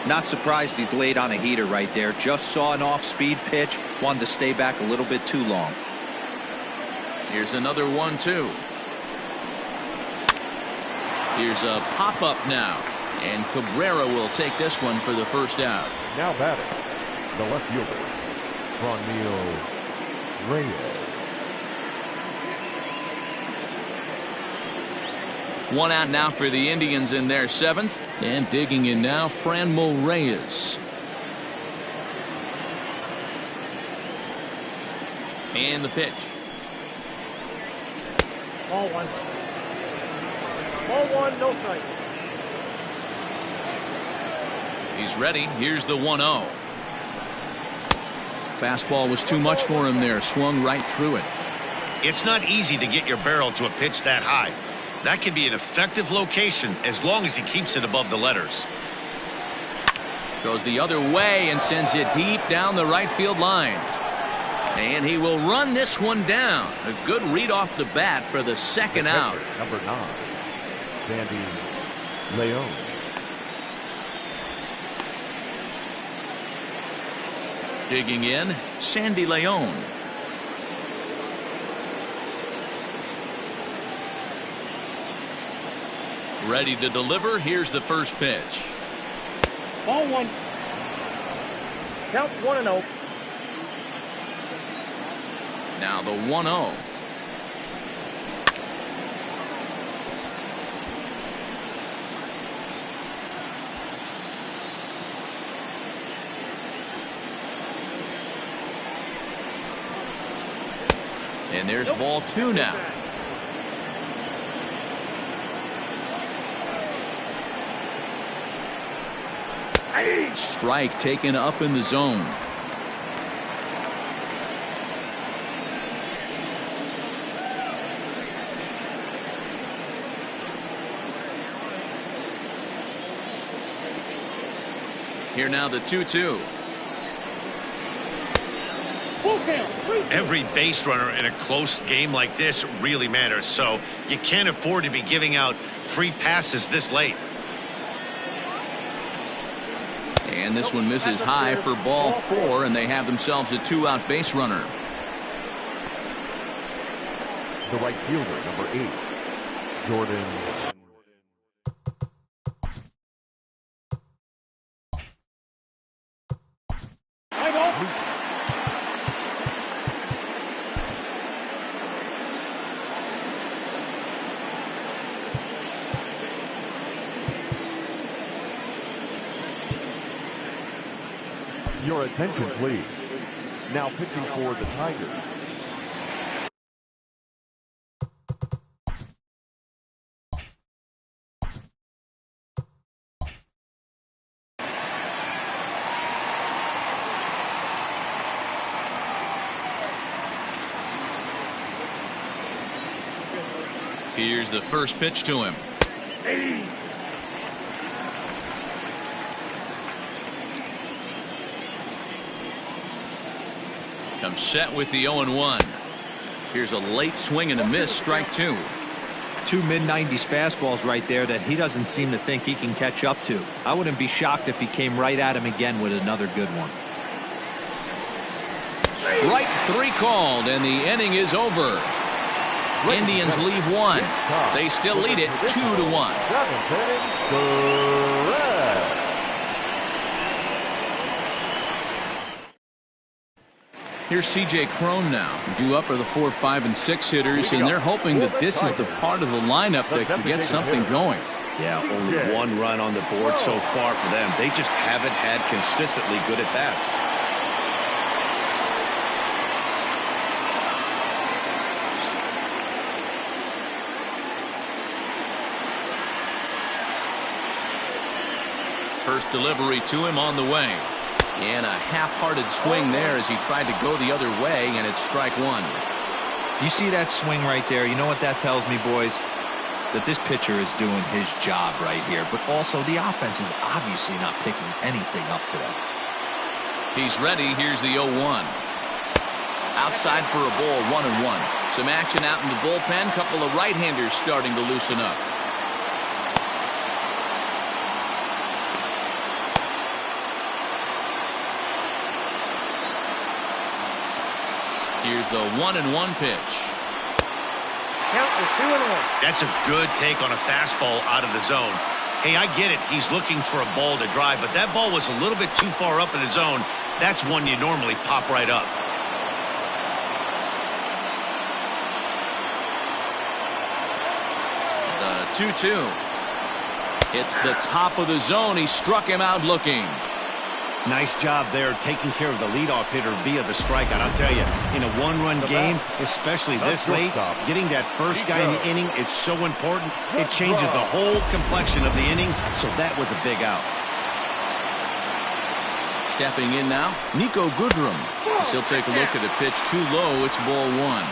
Not surprised he's laid on a heater right there. Just saw an off-speed pitch. Wanted to stay back a little bit too long. Here's another 1-2. Here's a pop-up now. And Cabrera will take this one for the first out. Now batting, the left fielder, Franmil Reyes. 1 out now for the Indians in their 7th. And digging in now, Franmil Reyes. And the pitch. Ball 1. Ball 1, no strike. He's ready. Here's the 1-0. Fastball was too much for him there. Swung right through it. It's not easy to get your barrel to a pitch that high. That can be an effective location as long as he keeps it above the letters. Goes the other way and sends it deep down the right field line. And he will run this one down. A good read off the bat for the second out. Number 9, Sandy Leon. Digging in, Sandy Leon. Ready to deliver. Here's the first pitch. Ball 1. Count 1-0. Now the 1-0. And there's ball 2 now. Strike taken up in the zone. Here now the 2-2. Every base runner in a close game like this really matters, so you can't afford to be giving out free passes this late. And this one misses high for ball 4, and they have themselves a 2-out base runner. The right fielder, number 8, Jordan. Your attention, please. Now pitching for the Tigers. Here's the first pitch to him. Comes set with the 0-1. Here's a late swing and a miss, strike two. Two mid-90s fastballs right there that he doesn't seem to think he can catch up to. I wouldn't be shocked if he came right at him again with another good one. Strike three called, and the inning is over. Indians leave one. They still lead it 2-1. Here's C.J. Cron now. Due up are the 4, 5, and 6 hitters, and they're hoping that this is the part of the lineup that can get something going. Yeah, only one run on the board so far for them. They just haven't had consistently good at-bats. First delivery to him on the way. And a half-hearted swing there as he tried to go the other way, and it's strike one. You see that swing right there? You know what that tells me, boys? That this pitcher is doing his job right here, but also the offense is obviously not picking anything up today. He's ready. Here's the 0-1. Outside for a ball, 1-1. Some action out in the bullpen. Couple of right-handers starting to loosen up. Here's the 1-1 pitch. Count is 2-1. That's a good take on a fastball out of the zone. Hey, I get it. He's looking for a ball to drive, but that ball was a little bit too far up in the zone. That's one you normally pop right up. The 2-2. It's the top of the zone. He struck him out looking. Nice job there taking care of the leadoff hitter via the strikeout. I'll tell you, in a one-run game, especially this late, getting that first guy in the inning is so important. It changes the whole complexion of the inning, so that was a big out. Stepping in now, Nico Goodrum. He'll take a look at a pitch too low. It's ball one.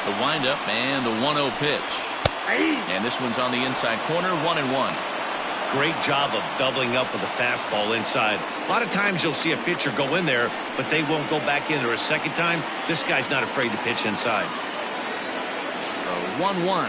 The windup and the 1-0 pitch. And this one's on the inside corner, 1-1. Great job of doubling up with a fastball inside. A lot of times you'll see a pitcher go in there, but they won't go back in there a second time. This guy's not afraid to pitch inside. The 1-1.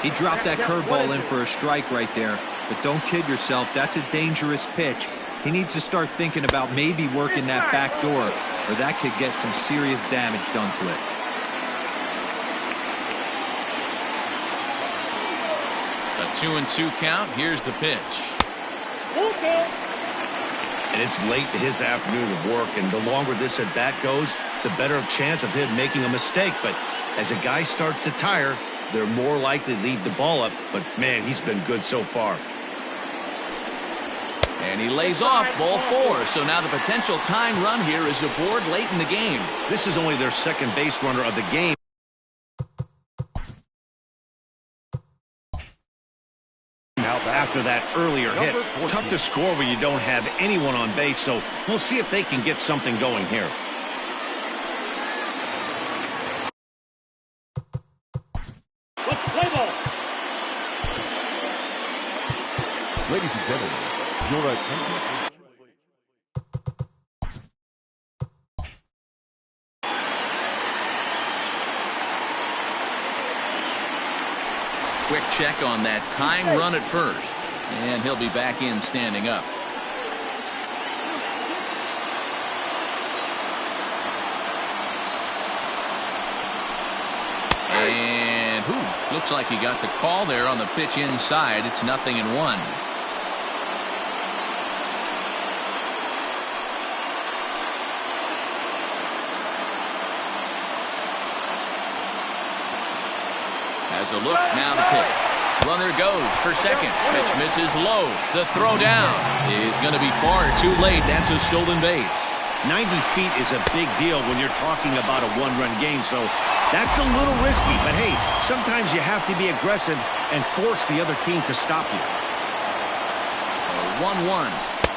He dropped that curveball in for a strike right there. But don't kid yourself, that's a dangerous pitch. He needs to start thinking about maybe working that back door, or that could get some serious damage done to it. A 2-2 count. Here's the pitch. And it's late in his afternoon of work, and the longer this at bat goes, the better chance of him making a mistake. But as a guy starts to tire, they're more likely to leave the ball up. But man, he's been good so far. And he lays off ball four. So now the potential tying run here is aboard late in the game. This is only their second base runner of the game. After that earlier hit, tough to score when you don't have anyone on base. So we'll see if they can get something going here. Let's play ball. Ladies and gentlemen, your attention. Quick check on that tying run at first. And he'll be back in standing up. And looks like he got the call there on the pitch inside. It's 0-1. Has a look, now the pitch. Runner goes for second. Pitch misses low. The throw down is going to be far too late. That's a stolen base. 90 feet is a big deal when you're talking about a one-run game, so that's a little risky. But hey, sometimes you have to be aggressive and force the other team to stop you. 1-1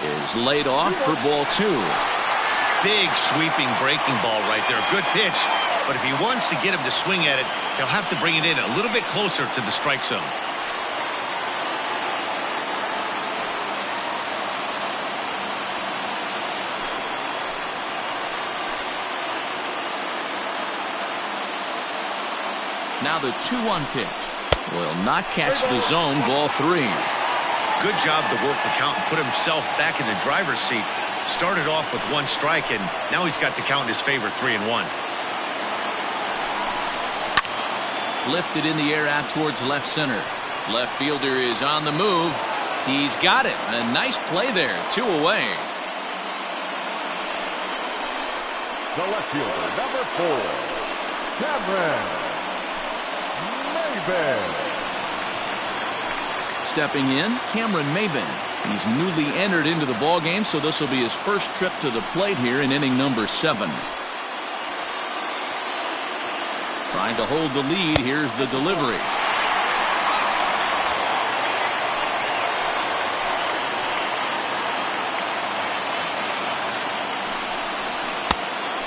is laid off for ball 2. Big sweeping breaking ball right there. Good pitch. But if he wants to get him to swing at it, he'll have to bring it in a little bit closer to the strike zone. Now the 2-1 pitch will not catch the zone. Ball 3. Good job to work the count and put himself back in the driver's seat. Started off with 1 strike, and now he's got the count in his favor, 3-1. Lifted in the air out towards left center. Left fielder is on the move. He's got it. A nice play there. 2 away. The left fielder, number 4, Cameron. Stepping in, Cameron Maben. He's newly entered into the ball game, so this will be his first trip to the plate here in inning number 7. Trying to hold the lead. Here's the delivery.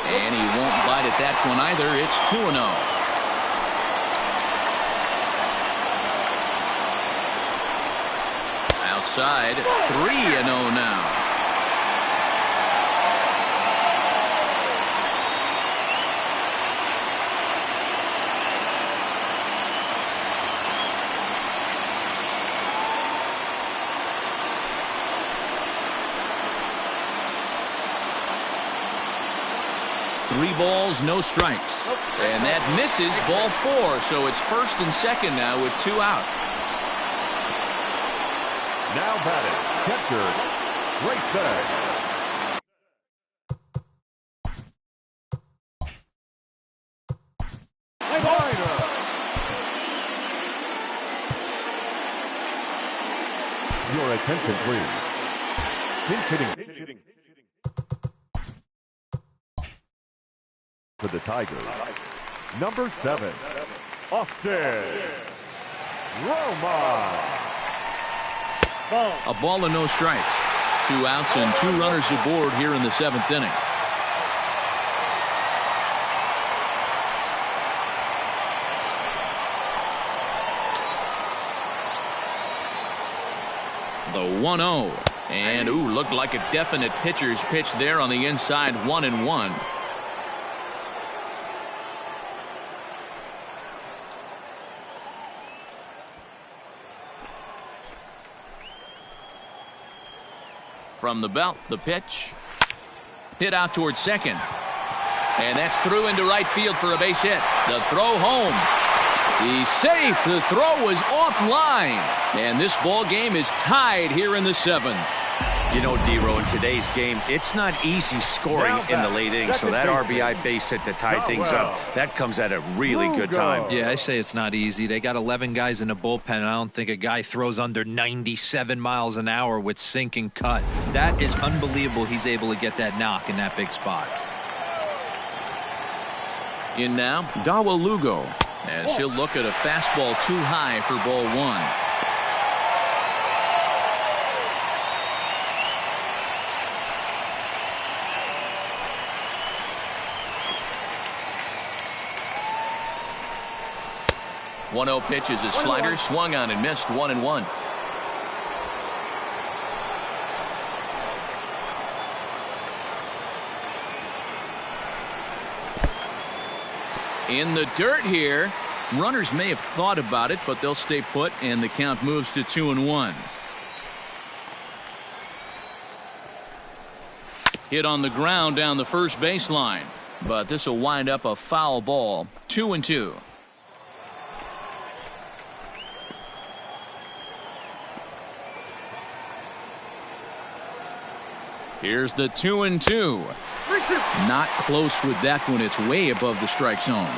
And he won't bite at that one either. It's 2-0. Outside, 3-0 now. Three balls, no strikes. And that misses ball 4, so it's first and second now with 2 out. Now batting, catcher, Grayson. Your attention, please. Pinch hitting for the Tigers, number 7, Austin Roma. A ball and no strikes. 2 outs and 2 runners aboard here in the 7th inning. The 1-0. And, looked like a definite pitcher's pitch there on the inside. 1-1. From the belt, the pitch. Hit out towards second. And that's through into right field for a base hit. The throw home. He's safe. The throw was offline. And this ball game is tied here in the 7th. You know, D-Row, in today's game, it's not easy scoring in the late innings, so that RBI base hit to tie things up, that comes at a really good time. Yeah, I say it's not easy. They got 11 guys in the bullpen, and I don't think a guy throws under 97 miles an hour with sink and cut. That is unbelievable he's able to get that knock in that big spot. In now, Dawa Lugo, as he'll look at a fastball too high for ball 1. One-0 pitch is a slider, swung on and missed. 1-1. In the dirt here. Runners may have thought about it, but they'll stay put, and the count moves to 2-1. Hit on the ground down the first baseline, but this will wind up a foul ball. 2-2. Here's the 2-2. Not close with that one. It's way above the strike zone.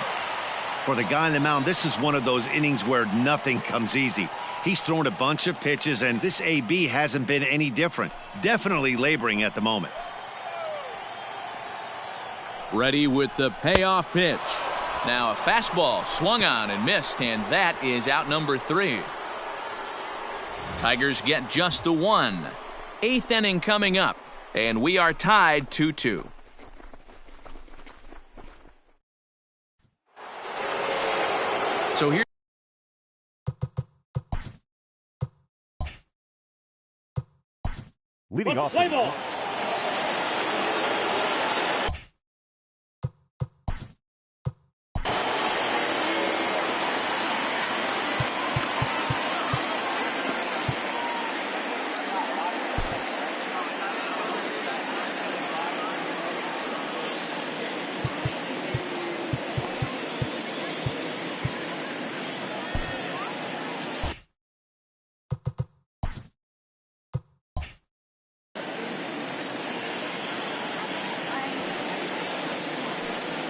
For the guy on the mound, this is one of those innings where nothing comes easy. He's thrown a bunch of pitches, and this AB hasn't been any different. Definitely laboring at the moment. Ready with the payoff pitch. Now a fastball swung on and missed, and that is out number 3. Tigers get just the one. 8th inning coming up, and we are tied 2-2. So here. Leading off. Play ball.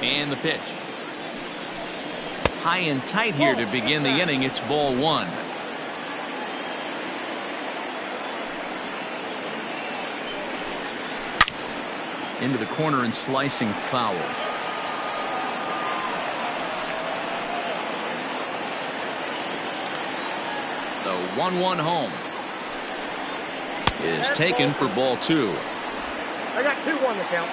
And the pitch. High and tight here to begin the inning. It's ball 1. Into the corner and slicing foul. The 1-1 home is taken for ball 2. I got 2-1 to count.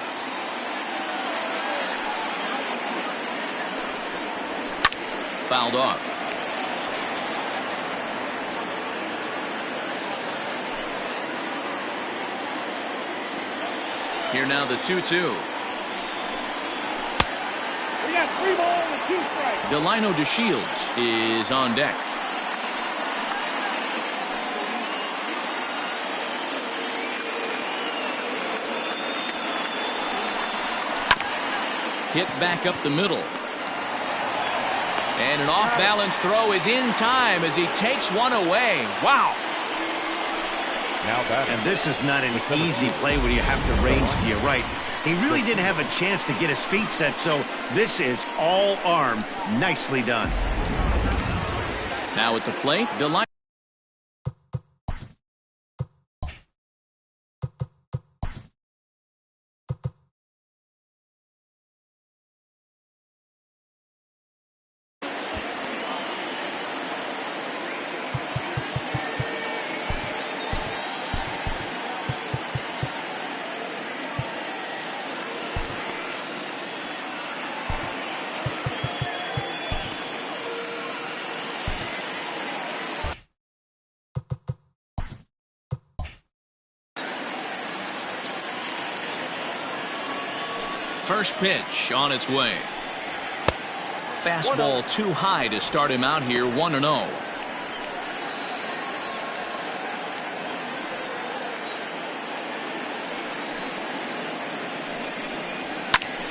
Fouled off. Here now the 2-2. We got 3 balls and 2 strikes. Delino DeShields is on deck. Hit back up the middle. And an off-balance throw is in time as he takes one away. Wow. Now that. And this is not an easy play when you have to range to your right. He really didn't have a chance to get his feet set, so this is all arm. Nicely done. Now at the plate, Delino. First pitch on its way. Fastball too high to start him out here. 1-0.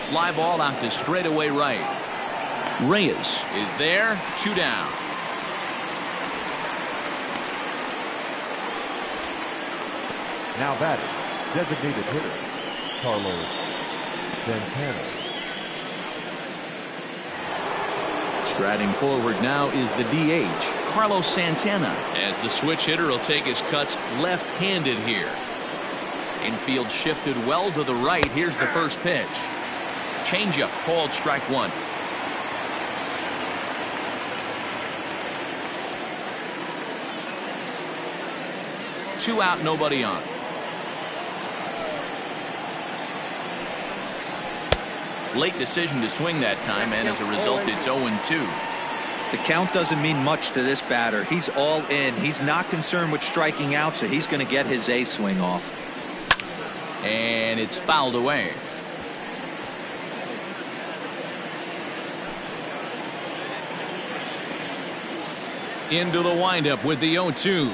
Fly ball out to straightaway right. Reyes is there. 2 down. Now batting, designated hitter, Carlos Santana. Striding forward now is the DH, Carlos Santana, as the switch hitter will take his cuts left-handed here. Infield shifted well to the right. Here's the first pitch. Changeup called strike 1. Two out, nobody on. Late decision to swing that time, and as a result, it's 0-2. The count doesn't mean much to this batter. He's all in. He's not concerned with striking out, so he's going to get his A swing off. And it's fouled away. Into the windup with the 0-2.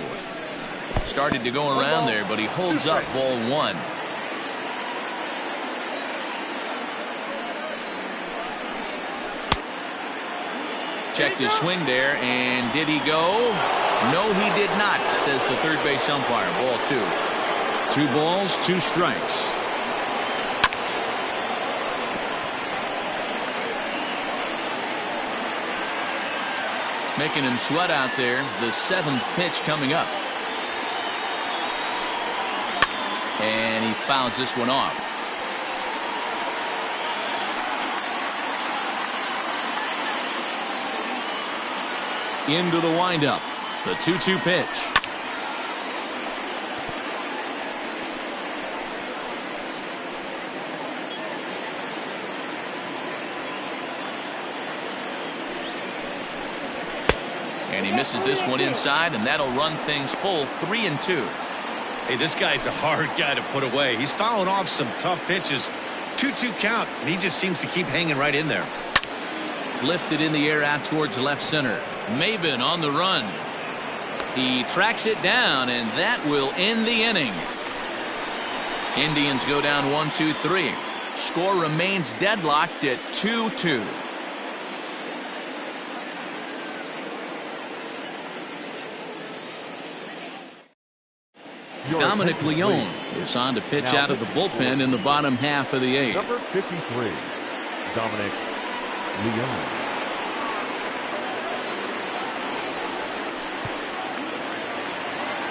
Started to go around there, but he holds up ball 1. Checked his swing there, and did he go? No, he did not, says the third base umpire. Ball 2. 2 balls, 2 strikes. Making him sweat out there. The 7th pitch coming up. And he fouls this one off. Into the windup. The 2-2 pitch. And he misses this one inside, and that'll run things full 3-2. Hey, this guy's a hard guy to put away. He's fouling off some tough pitches. 2-2 count, and he just seems to keep hanging right in there. Lifted in the air out towards left center. Maben on the run. He tracks it down, and that will end the inning. Indians go down 1-2-3. Score remains deadlocked at 2-2. Dominic Leone is on to pitch out of the bullpen in the bottom half of the 8th. Number 53, Dominic Leone.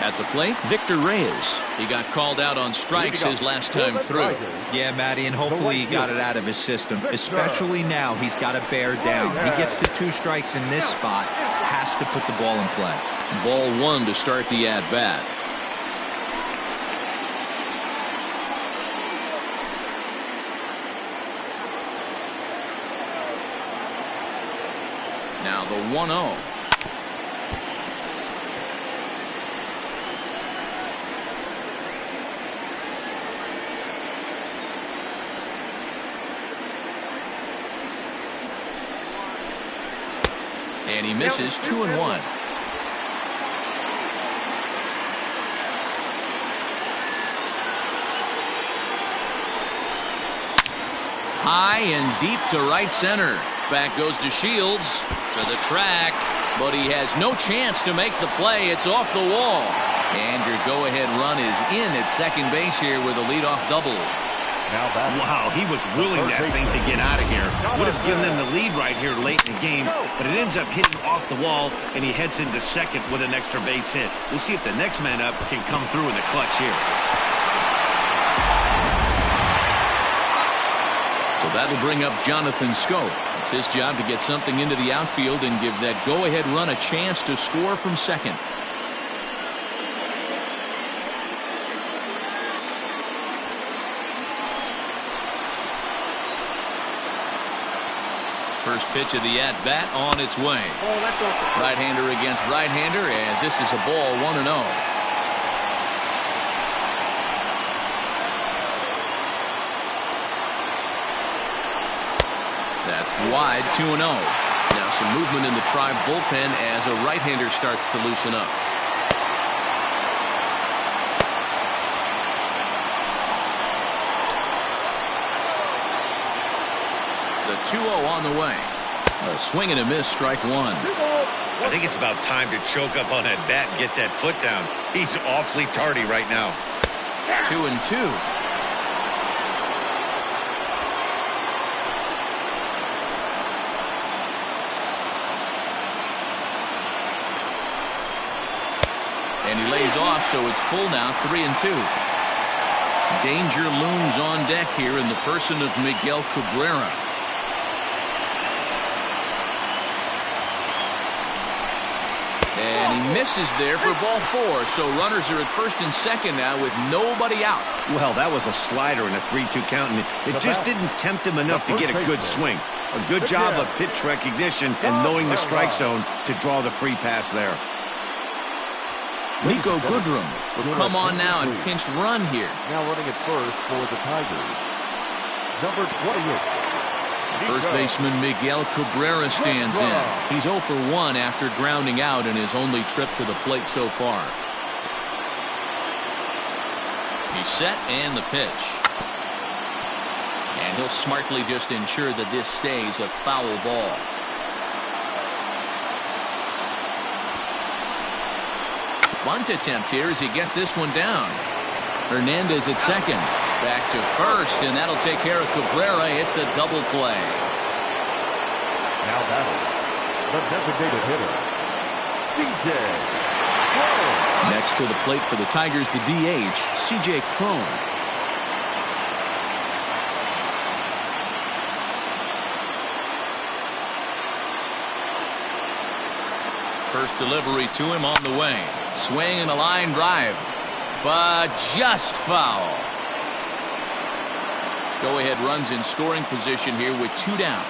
At the plate, Victor Reyes. He got called out on strikes his last time through. Yeah, Matty, and hopefully he got it out of his system. Especially now, he's got to bear down. He gets the 2 strikes in this spot. Has to put the ball in play. Ball 1 to start the at-bat. Now the 1-0. And he misses 2-1. High and deep to right center. Back goes to Shields to the track, but he has no chance to make the play. It's off the wall. And your go-ahead run is in at second base here with a leadoff double. Wow, he was willing that thing to get out of here. Would have given them the lead right here late in the game, but it ends up hitting off the wall, and he heads into second with an extra base hit. We'll see if the next man up can come through in the clutch here. So that'll bring up Jonathan Schoop. It's his job to get something into the outfield and give that go-ahead run a chance to score from second. First pitch of the at-bat on its way. Right-hander against right-hander, as this is a ball 1-0. That's wide, 2-0. Now some movement in the Tribe bullpen as a right-hander starts to loosen up. The 2-0 on the way. A swing and a miss, strike 1. I think it's about time to choke up on that bat and get that foot down. He's awfully tardy right now. 2-2. And he lays off, so it's full now, 3-2. Danger looms on deck here in the person of Miguel Cabrera. And he misses there for ball 4, so runners are at first and second now with nobody out. Well, that was a slider in a 3-2 count, and it just didn't tempt him enough to get a good swing. A good job of pitch recognition and knowing the strike zone to draw the free pass there. Nico Goodrum will come on now and pinch run here. Now running at first for the Tigers, number 28. First baseman Miguel Cabrera stands in. He's 0 for 1 after grounding out in his only trip to the plate so far. He's set and the pitch. And he'll smartly just ensure that this stays a foul ball. Bunt attempt here as he gets this one down. Hernandez at second. Back to first, and that'll take care of Cabrera. It's a double play. Now batting, the designated hitter, Next to the plate for the Tigers, the DH, C.J. Cron. First delivery to him on the way. Swing and a line drive, but just foul. Go-ahead runs in scoring position here with 2 down.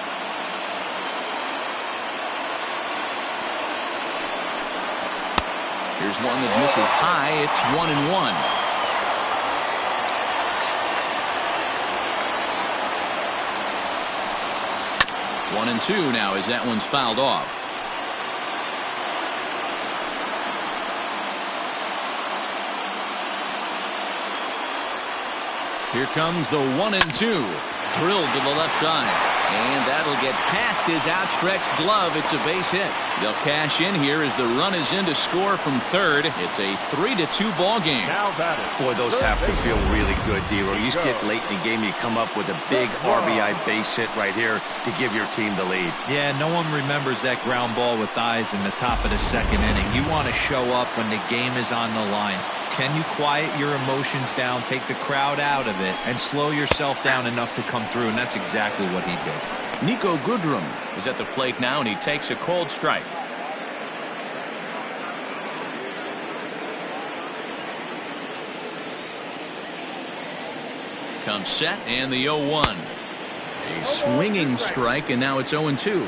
Here's one that misses high. It's 1-1. 1-2 now as that one's fouled off. Here comes the 1-2. Drilled to the left side. And that'll get past his outstretched glove. It's a base hit. They'll cash in here as the run is in to score from third. It's a 3-2 ball game. Boy, those have to feel really good, D-Row. You get late in the game, you come up with a big RBI base hit right here to give your team the lead. Yeah, no one remembers that ground ball with eyes in the top of the second inning. You want to show up when the game is on the line. Can you quiet your emotions down, take the crowd out of it, and slow yourself down enough to come through? And that's exactly what he did. Nico Goodrum is at the plate now, and he takes a cold strike. Comes set, and the 0-1. A swinging strike, and now it's 0-2.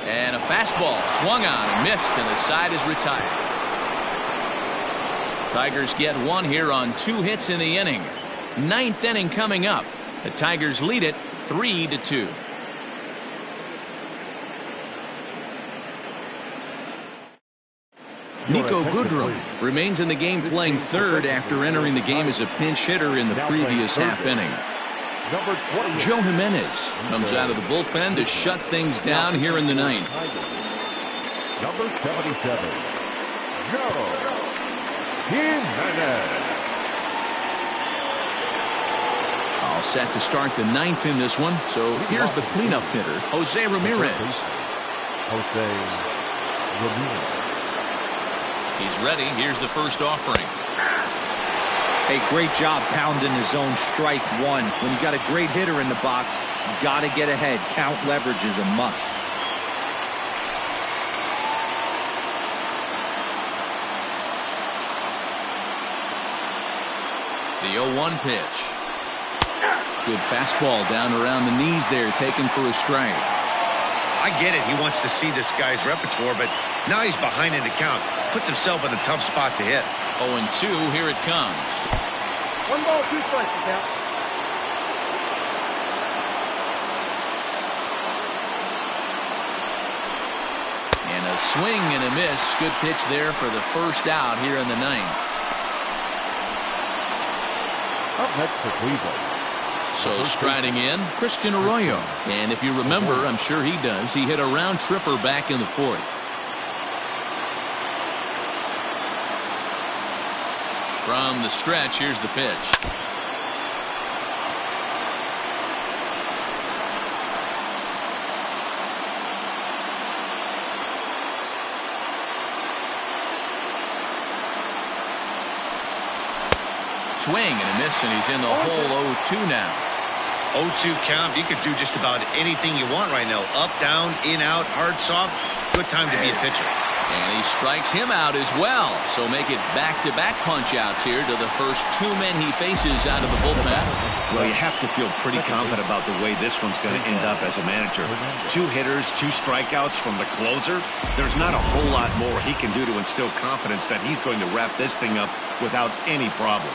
And a fastball swung on and missed, and the side is retired. Tigers get one here on 2 hits in the inning. 9th inning coming up. The Tigers lead it 3-2. Nico Goodrum remains in the game playing third after entering the game as a pinch hitter in the previous half inning. Joe Jimenez comes out of the bullpen to shut things down here in the 9th. Number 77, Joe Jimenez. All set to start the 9th in this one. So here's the cleanup hitter, Jose Ramirez. He's ready. Here's the first offering. Hey, great job pounding the zone strike one. When you got a great hitter in the box, you got to get ahead. Count leverage is a must. The 0-1 pitch. Good fastball down around the knees there, taken for a strike. I get it. He wants to see this guy's repertoire, but now he's behind in the count. Puts himself in a tough spot to hit. 0-2, here it comes. 1 ball, 2 strikes, count. And a swing and a miss. Good pitch there for the first out here in the 9th. Up next for Cleveland. So striding in, Christian Arroyo. And if you remember, I'm sure he does, he hit a round tripper back in the 4th. From the stretch, here's the pitch. Swing and a miss, and he's in the hole 0-2 now. 0-2 count. You could do just about anything you want right now. Up, down, in, out, hard, soft. Good time to be a pitcher. And he strikes him out as well. So make it back-to-back punch-outs here to the first 2 men he faces out of the bullpen. Well, you have to feel pretty confident about the way this one's going to end up as a manager. 2 hitters, 2 strikeouts from the closer. There's not a whole lot more he can do to instill confidence that he's going to wrap this thing up without any problem.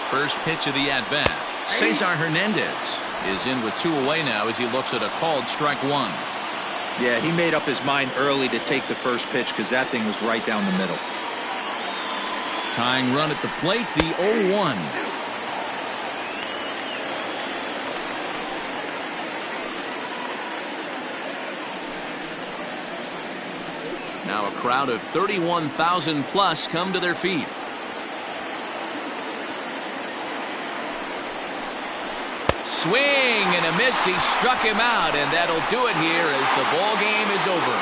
First pitch of the at-bat. Cesar Hernandez is in with 2 away now as he looks at a called strike 1. Yeah, he made up his mind early to take the first pitch because that thing was right down the middle. Tying run at the plate, the 0-1. Now a crowd of 31,000 plus come to their feet. Swing and a miss. He struck him out, and that'll do it here as the ball game is over.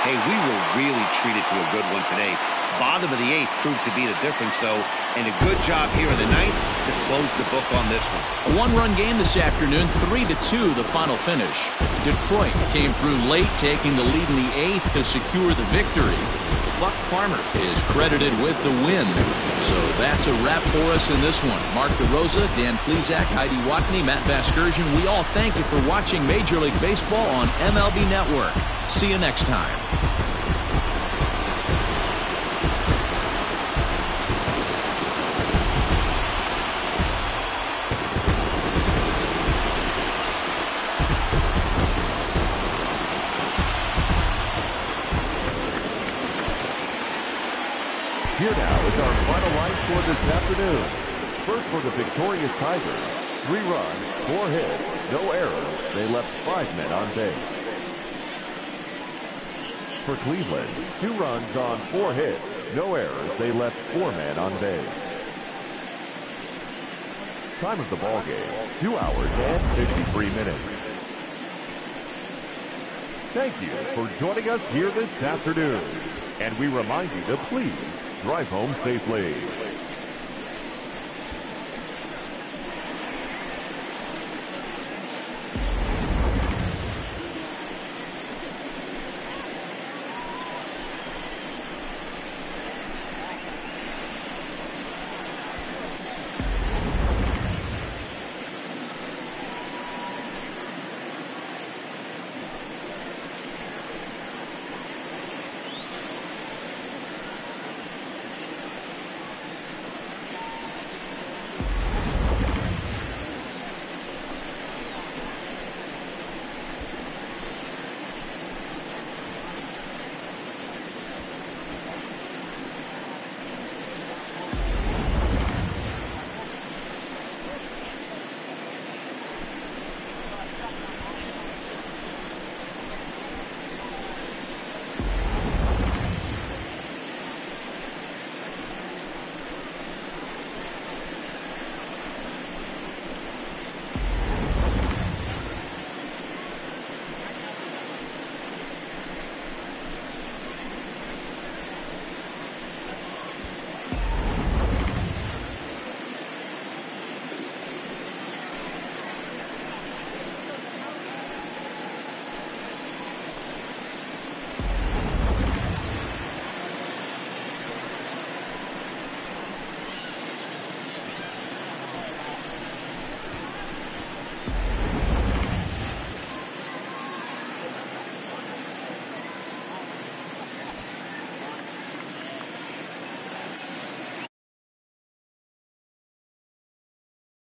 Hey, we were really treated to a good one today. Bottom of the 8th proved to be the difference, though, and a good job here in the 9th to close the book on this one. A one-run game this afternoon, 3-2 the final finish. Detroit came through late, taking the lead in the 8th to secure the victory. Buck Farmer is credited with the win. So that's a wrap for us in this one. Mark DeRosa, Dan Plesac, Heidi Watney, Matt Vasgersian, we all thank you for watching Major League Baseball on MLB Network. See you next time. Here now is our final line score this afternoon. First for the victorious Tigers, 3 runs, 4 hits, no errors. They left 5 men on base. For Cleveland, 2 runs on 4 hits, no errors. They left 4 men on base. Time of the ball game, 2 hours and 53 minutes. Thank you for joining us here this afternoon. And we remind you to please drive home safely.